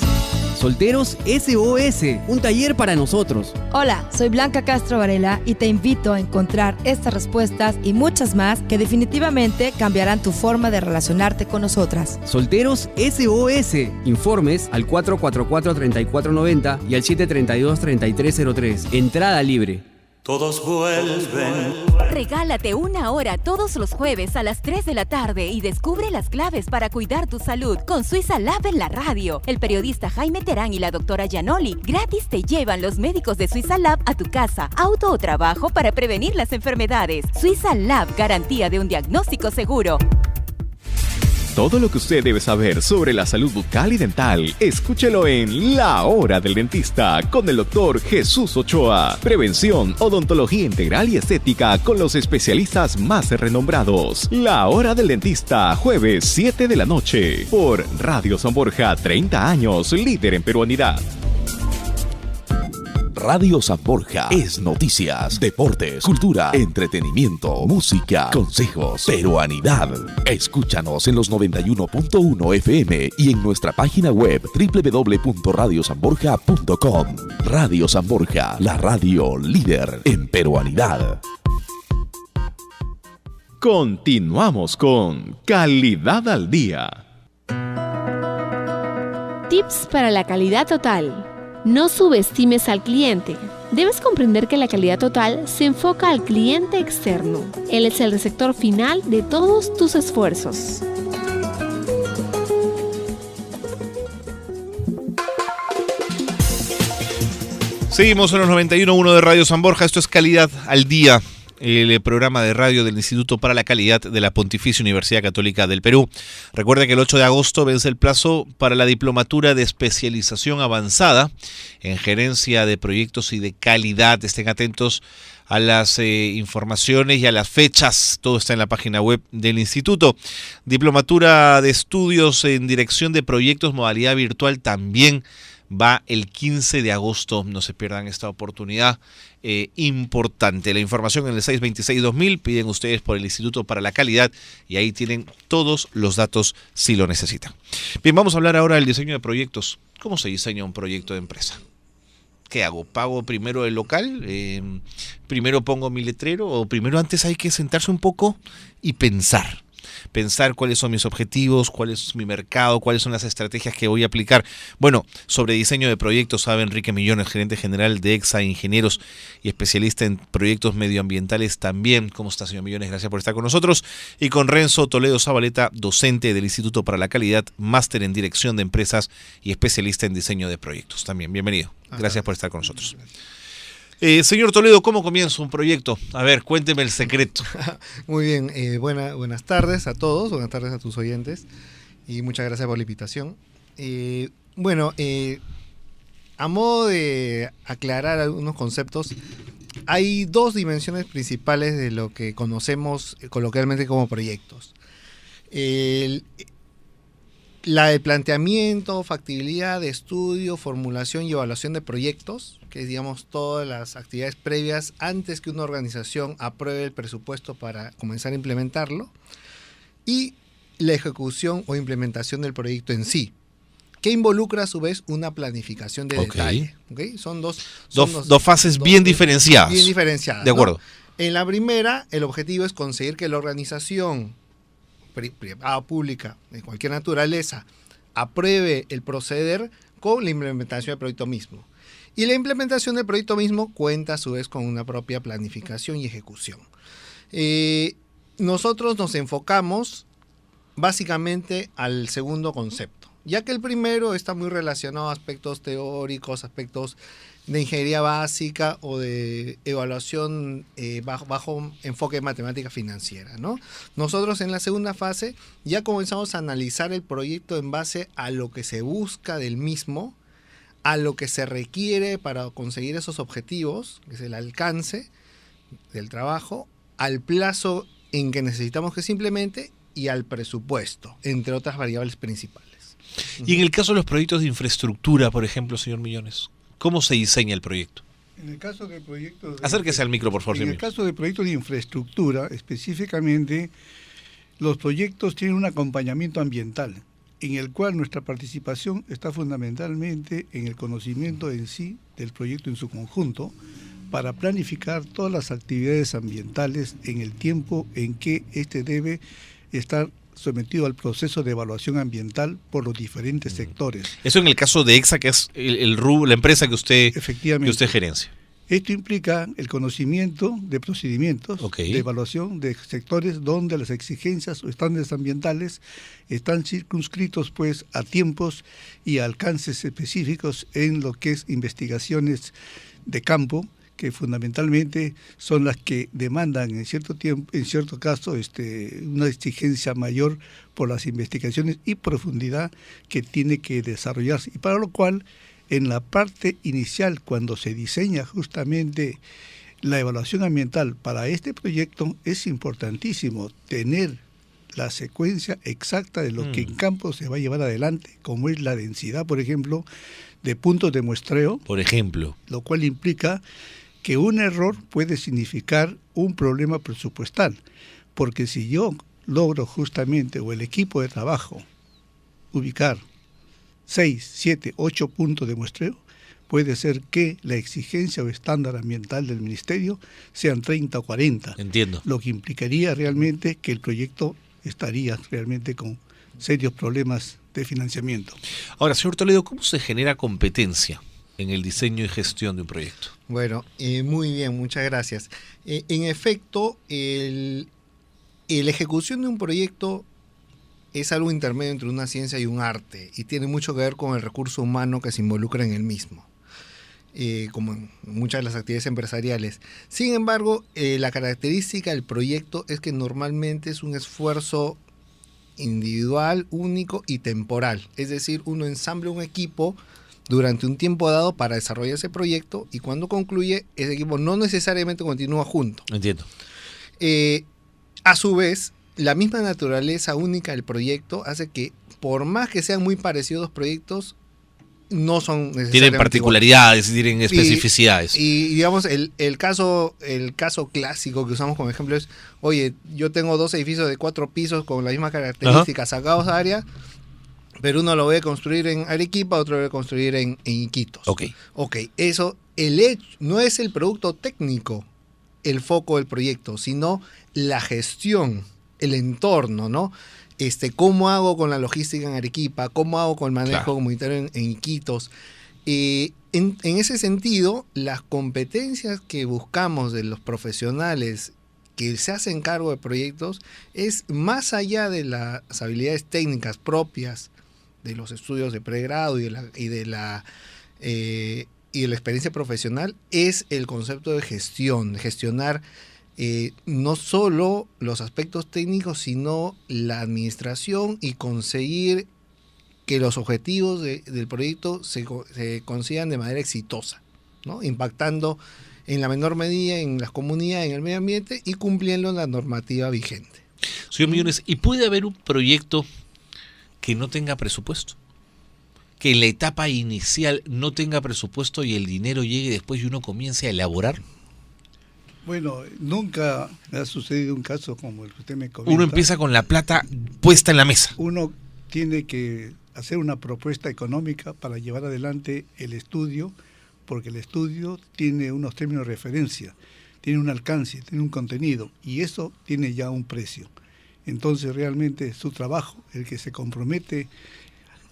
N: Solteros SOS, un taller para nosotros.
O: Hola, soy Blanca Castro Varela y te invito a encontrar estas respuestas y muchas más que definitivamente cambiarán tu forma de relacionarte con nosotras.
N: Solteros SOS, informes al 444-3490 y al 732-3303. Entrada libre.
P: Todos vuelven.
Q: Regálate una hora todos los jueves a las 3 de la tarde y descubre las claves para cuidar tu salud con Suiza Lab en la radio. El periodista Jaime Terán y la doctora Gianoli gratis te llevan los médicos de Suiza Lab a tu casa, auto o trabajo para prevenir las enfermedades. Suiza Lab, garantía de un diagnóstico seguro.
A: Todo lo que usted debe saber sobre la salud bucal y dental, escúchelo en La Hora del Dentista con el doctor Jesús Ochoa. Prevención, odontología integral y estética con los especialistas más renombrados. La Hora del Dentista, jueves 7 de la noche, por Radio San Borja, 30 años, líder en peruanidad.
E: Radio San Borja es noticias, deportes, cultura, entretenimiento, música, consejos, peruanidad. Escúchanos en los 91.1 FM y en nuestra página web www.radiosanborja.com. Radio San Borja, la radio líder en peruanidad.
A: Continuamos con Calidad al Día.
C: Tips para la calidad total. No subestimes al cliente. Debes comprender que la calidad total se enfoca al cliente externo. Él es el receptor final de todos tus esfuerzos.
B: Seguimos en los 91.1 de Radio San Borja. Esto es Calidad al Día, el programa de radio del Instituto para la Calidad de la Pontificia Universidad Católica del Perú. Recuerde que el 8 de agosto vence el plazo para la diplomatura de especialización avanzada en gerencia de proyectos y de calidad. Estén atentos a las informaciones y a las fechas. Todo está en la página web del instituto. Diplomatura de estudios en dirección de proyectos, modalidad virtual, también va el 15 de agosto. No se pierdan esta oportunidad importante. La información en el 626-2000 piden ustedes por el Instituto para la Calidad y ahí tienen todos los datos si lo necesitan. Bien, vamos a hablar ahora del diseño de proyectos. ¿Cómo se diseña un proyecto de empresa? ¿Qué hago? ¿Pago primero el local? ¿Primero pongo mi letrero? ¿O primero antes hay que sentarse un poco y pensar? Pensar cuáles son mis objetivos, cuál es mi mercado, cuáles son las estrategias que voy a aplicar. Bueno, sobre diseño de proyectos sabe Enrique Millones, gerente general de EXA Ingenieros y especialista en proyectos medioambientales también. ¿Cómo está, señor Millones? Gracias por estar con nosotros. Y con Renzo Toledo Zabaleta, docente del Instituto para la Calidad, máster en dirección de empresas y especialista en diseño de proyectos también. Bienvenido. Gracias por estar con nosotros. Señor Toledo, ¿cómo comienza un proyecto? A ver, cuénteme el secreto.
R: Muy bien, buenas tardes a todos, buenas tardes a tus oyentes y muchas gracias por la invitación. A modo de aclarar algunos conceptos, hay dos dimensiones principales de lo que conocemos coloquialmente como proyectos. La de planteamiento, factibilidad de estudio, formulación y evaluación de proyectos, que es, digamos, todas las actividades previas antes que una organización apruebe el presupuesto para comenzar a implementarlo, y la ejecución o implementación del proyecto en sí, que involucra a su vez una planificación de detalle. ¿Okay? Son dos
B: fases bien diferenciadas.
R: Bien diferenciadas.
B: De acuerdo.
R: ¿No? En la primera, el objetivo es conseguir que la organización privada o pública, de cualquier naturaleza, apruebe el proceder con la implementación del proyecto mismo. Y la implementación del proyecto mismo cuenta a su vez con una propia planificación y ejecución. Nosotros nos enfocamos básicamente al segundo concepto, ya que el primero está muy relacionado a aspectos teóricos, aspectos de ingeniería básica o de evaluación bajo enfoque de matemática financiera, ¿no? Nosotros en la segunda fase ya comenzamos a analizar el proyecto en base a lo que se busca del mismo, a lo que se requiere para conseguir esos objetivos, que es el alcance del trabajo, al plazo en que necesitamos que se implemente y al presupuesto, entre otras variables principales.
B: Y en el caso de los proyectos de infraestructura, por ejemplo, señor Millones, ¿cómo se diseña el proyecto?
S: En el caso del proyecto...
B: Acérquese al micro, por favor.
S: En el caso del proyecto de infraestructura, específicamente, los proyectos tienen un acompañamiento ambiental, en el cual nuestra participación está fundamentalmente en el conocimiento en sí del proyecto en su conjunto, para planificar todas las actividades ambientales en el tiempo en que éste debe estar sometido al proceso de evaluación ambiental por los diferentes sectores.
B: Eso en el caso de EXA, que es la empresa que usted gerencia.
S: Esto implica el conocimiento de procedimientos de evaluación de sectores donde las exigencias o estándares ambientales están circunscritos pues a tiempos y alcances específicos en lo que es investigaciones de campo, que fundamentalmente son las que demandan en cierto tiempo, en cierto caso, una exigencia mayor por las investigaciones y profundidad que tiene que desarrollarse. Y para lo cual, en la parte inicial, cuando se diseña justamente la evaluación ambiental para este proyecto, es importantísimo tener la secuencia exacta de lo que en campo se va a llevar adelante, como es la densidad, por ejemplo, de puntos de muestreo.
B: Por ejemplo.
S: Lo cual implica que un error puede significar un problema presupuestal, porque si yo logro justamente, o el equipo de trabajo, ubicar 6, 7, 8 puntos de muestreo, puede ser que la exigencia o estándar ambiental del ministerio sean 30 o 40.
B: Entiendo.
S: Lo que implicaría realmente que el proyecto estaría realmente con serios problemas de financiamiento.
B: Ahora, señor Toledo, ¿cómo se genera competencia en el diseño y gestión de un proyecto?
R: Bueno, muy bien, muchas gracias. En efecto, la ejecución de un proyecto es algo intermedio entre una ciencia y un arte, y tiene mucho que ver con el recurso humano que se involucra en el mismo, como en muchas de las actividades empresariales. Sin embargo, la característica del proyecto es que normalmente es un esfuerzo individual, único y temporal. Es decir, uno ensambla un equipo durante un tiempo dado para desarrollar ese proyecto, y cuando concluye, ese equipo no necesariamente continúa junto.
B: Entiendo.
R: A su vez, la misma naturaleza única del proyecto hace que, por más que sean muy parecidos los proyectos, no son necesariamente
B: tienen particularidades,
R: iguales.
B: Tienen especificidades.
R: Y digamos, el caso clásico que usamos como ejemplo es, oye, yo tengo 2 edificios de 4 pisos con las mismas características sacados de área, pero uno lo voy a construir en Arequipa, otro lo voy a construir en Iquitos. Ok, eso, el hecho, no es el producto técnico el foco del proyecto, sino la gestión, el entorno, ¿no? ¿Cómo hago con la logística en Arequipa? ¿Cómo hago con el manejo comunitario en Iquitos? En ese sentido, las competencias que buscamos de los profesionales que se hacen cargo de proyectos es más allá de las habilidades técnicas propias de los estudios de pregrado y de y de la experiencia profesional es el concepto de gestión, de gestionar no solo los aspectos técnicos, sino la administración y conseguir que los objetivos del proyecto se consigan de manera exitosa, ¿no? Impactando en la menor medida en las comunidades, en el medio ambiente y cumpliendo la normativa vigente.
B: Señor Millones, ¿y puede haber un proyecto que no tenga presupuesto? Que en la etapa inicial no tenga presupuesto y el dinero llegue después y uno comience a elaborar.
S: Bueno, nunca me ha sucedido un caso como el que usted me comenta.
B: Uno empieza con la plata puesta en la mesa.
S: Uno tiene que hacer una propuesta económica para llevar adelante el estudio, porque el estudio tiene unos términos de referencia, tiene un alcance, tiene un contenido, y eso tiene ya un precio. Entonces realmente su trabajo, el que se compromete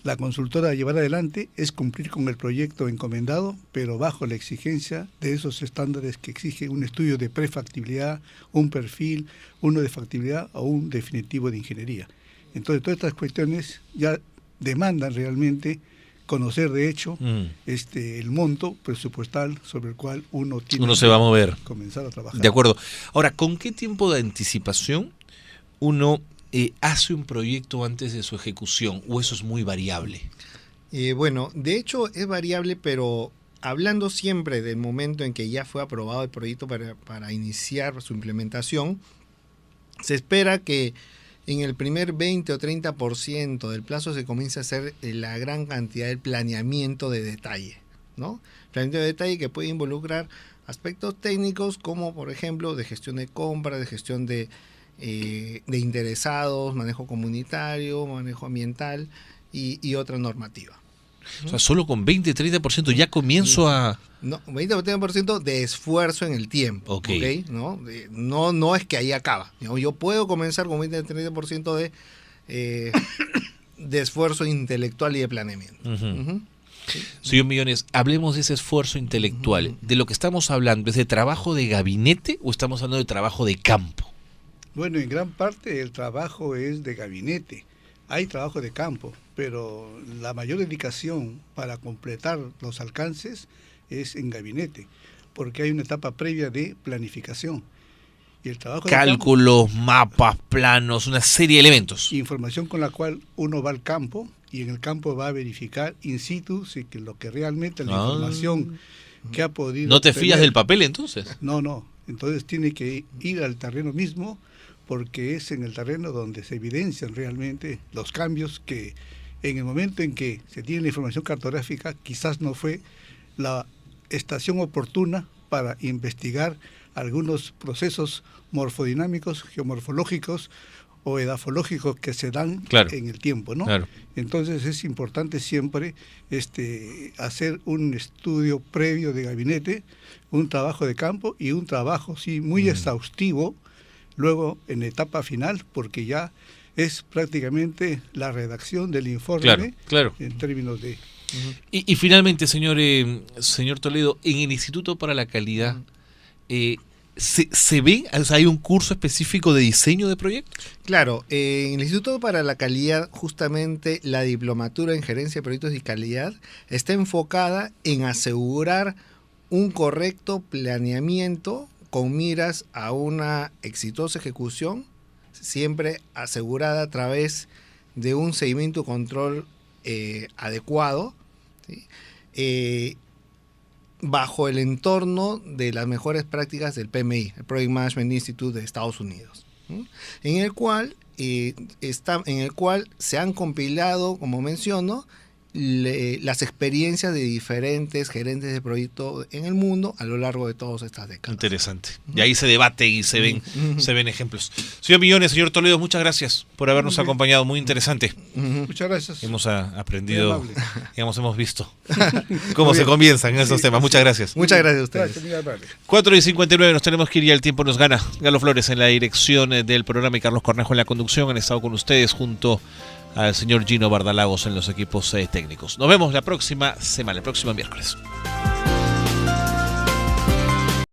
S: la consultora a llevar adelante, es cumplir con el proyecto encomendado, pero bajo la exigencia de esos estándares que exige un estudio de prefactibilidad, un perfil, uno de factibilidad o un definitivo de ingeniería. Entonces todas estas cuestiones ya demandan realmente conocer de hecho el monto presupuestal sobre el cual uno tiene
B: se va a mover,
S: comenzar a trabajar.
B: De acuerdo. Ahora, ¿con qué tiempo de anticipación uno hace un proyecto antes de su ejecución, o eso es muy variable?
R: Bueno, de hecho es variable, pero hablando siempre del momento en que ya fue aprobado el proyecto para iniciar su implementación, se espera que en el primer 20 o 30% del plazo se comience a hacer la gran cantidad del planeamiento de detalle, ¿no? Planeamiento de detalle que puede involucrar aspectos técnicos como, por ejemplo, de gestión de compra, de gestión de interesados, manejo comunitario, manejo ambiental y otra normativa.
B: O sea, solo con 20-30% ya comienzo a...
R: No, 20-30% de esfuerzo en el tiempo.
B: Okay.
R: No es que ahí acaba. Yo puedo comenzar con 20-30% de esfuerzo intelectual y de planeamiento.
B: Señor Millones, hablemos de ese esfuerzo intelectual. ¿De lo que estamos hablando es de trabajo de gabinete o estamos hablando de trabajo de campo?
S: Bueno, en gran parte el trabajo es de gabinete. Hay trabajo de campo, pero la mayor dedicación para completar los alcances es en gabinete, porque hay una etapa previa de planificación. Y el trabajo
B: cálculos, mapas, planos, una serie de elementos.
S: Información con la cual uno va al campo y en el campo va a verificar in situ si que lo que realmente la información que ha podido...
B: ¿No te fías del papel entonces?
S: No. Entonces tiene que ir al terreno mismo, porque es en el terreno donde se evidencian realmente los cambios que en el momento en que se tiene la información cartográfica quizás no fue la estación oportuna para investigar algunos procesos morfodinámicos, geomorfológicos o edafológicos que se dan en el tiempo, ¿no? Claro. Entonces es importante siempre hacer un estudio previo de gabinete, un trabajo de campo y un trabajo muy exhaustivo luego en etapa final, porque ya es prácticamente la redacción del informe en términos de...
B: Y finalmente, señor Toledo, en el Instituto para la Calidad, ¿se ve? O sea, ¿hay un curso específico de diseño de proyectos?
R: Claro, en el Instituto para la Calidad, justamente la diplomatura en gerencia de proyectos y calidad está enfocada en asegurar un correcto planeamiento con miras a una exitosa ejecución, siempre asegurada a través de un seguimiento y control adecuado, ¿sí? Bajo el entorno de las mejores prácticas del PMI, el Project Management Institute de Estados Unidos, ¿sí? en el cual se han compilado, como menciono, las experiencias de diferentes gerentes de proyecto en el mundo a lo largo de todas estas décadas.
B: Interesante. Y ahí se debate y se ven ejemplos. Señor Millones, señor Toledo, muchas gracias por habernos acompañado. Muy interesante.
S: Muchas gracias.
B: Hemos aprendido, hemos visto cómo se comienzan esos temas. Muchas gracias.
R: Muchas gracias a ustedes.
B: 4:59, nos tenemos que ir, ya el tiempo nos gana. Galo Flores en la dirección del programa y Carlos Cornejo en la conducción. Han estado con ustedes junto al señor Gino Bardalagos en los equipos técnicos. Nos vemos la próxima semana, el próximo miércoles.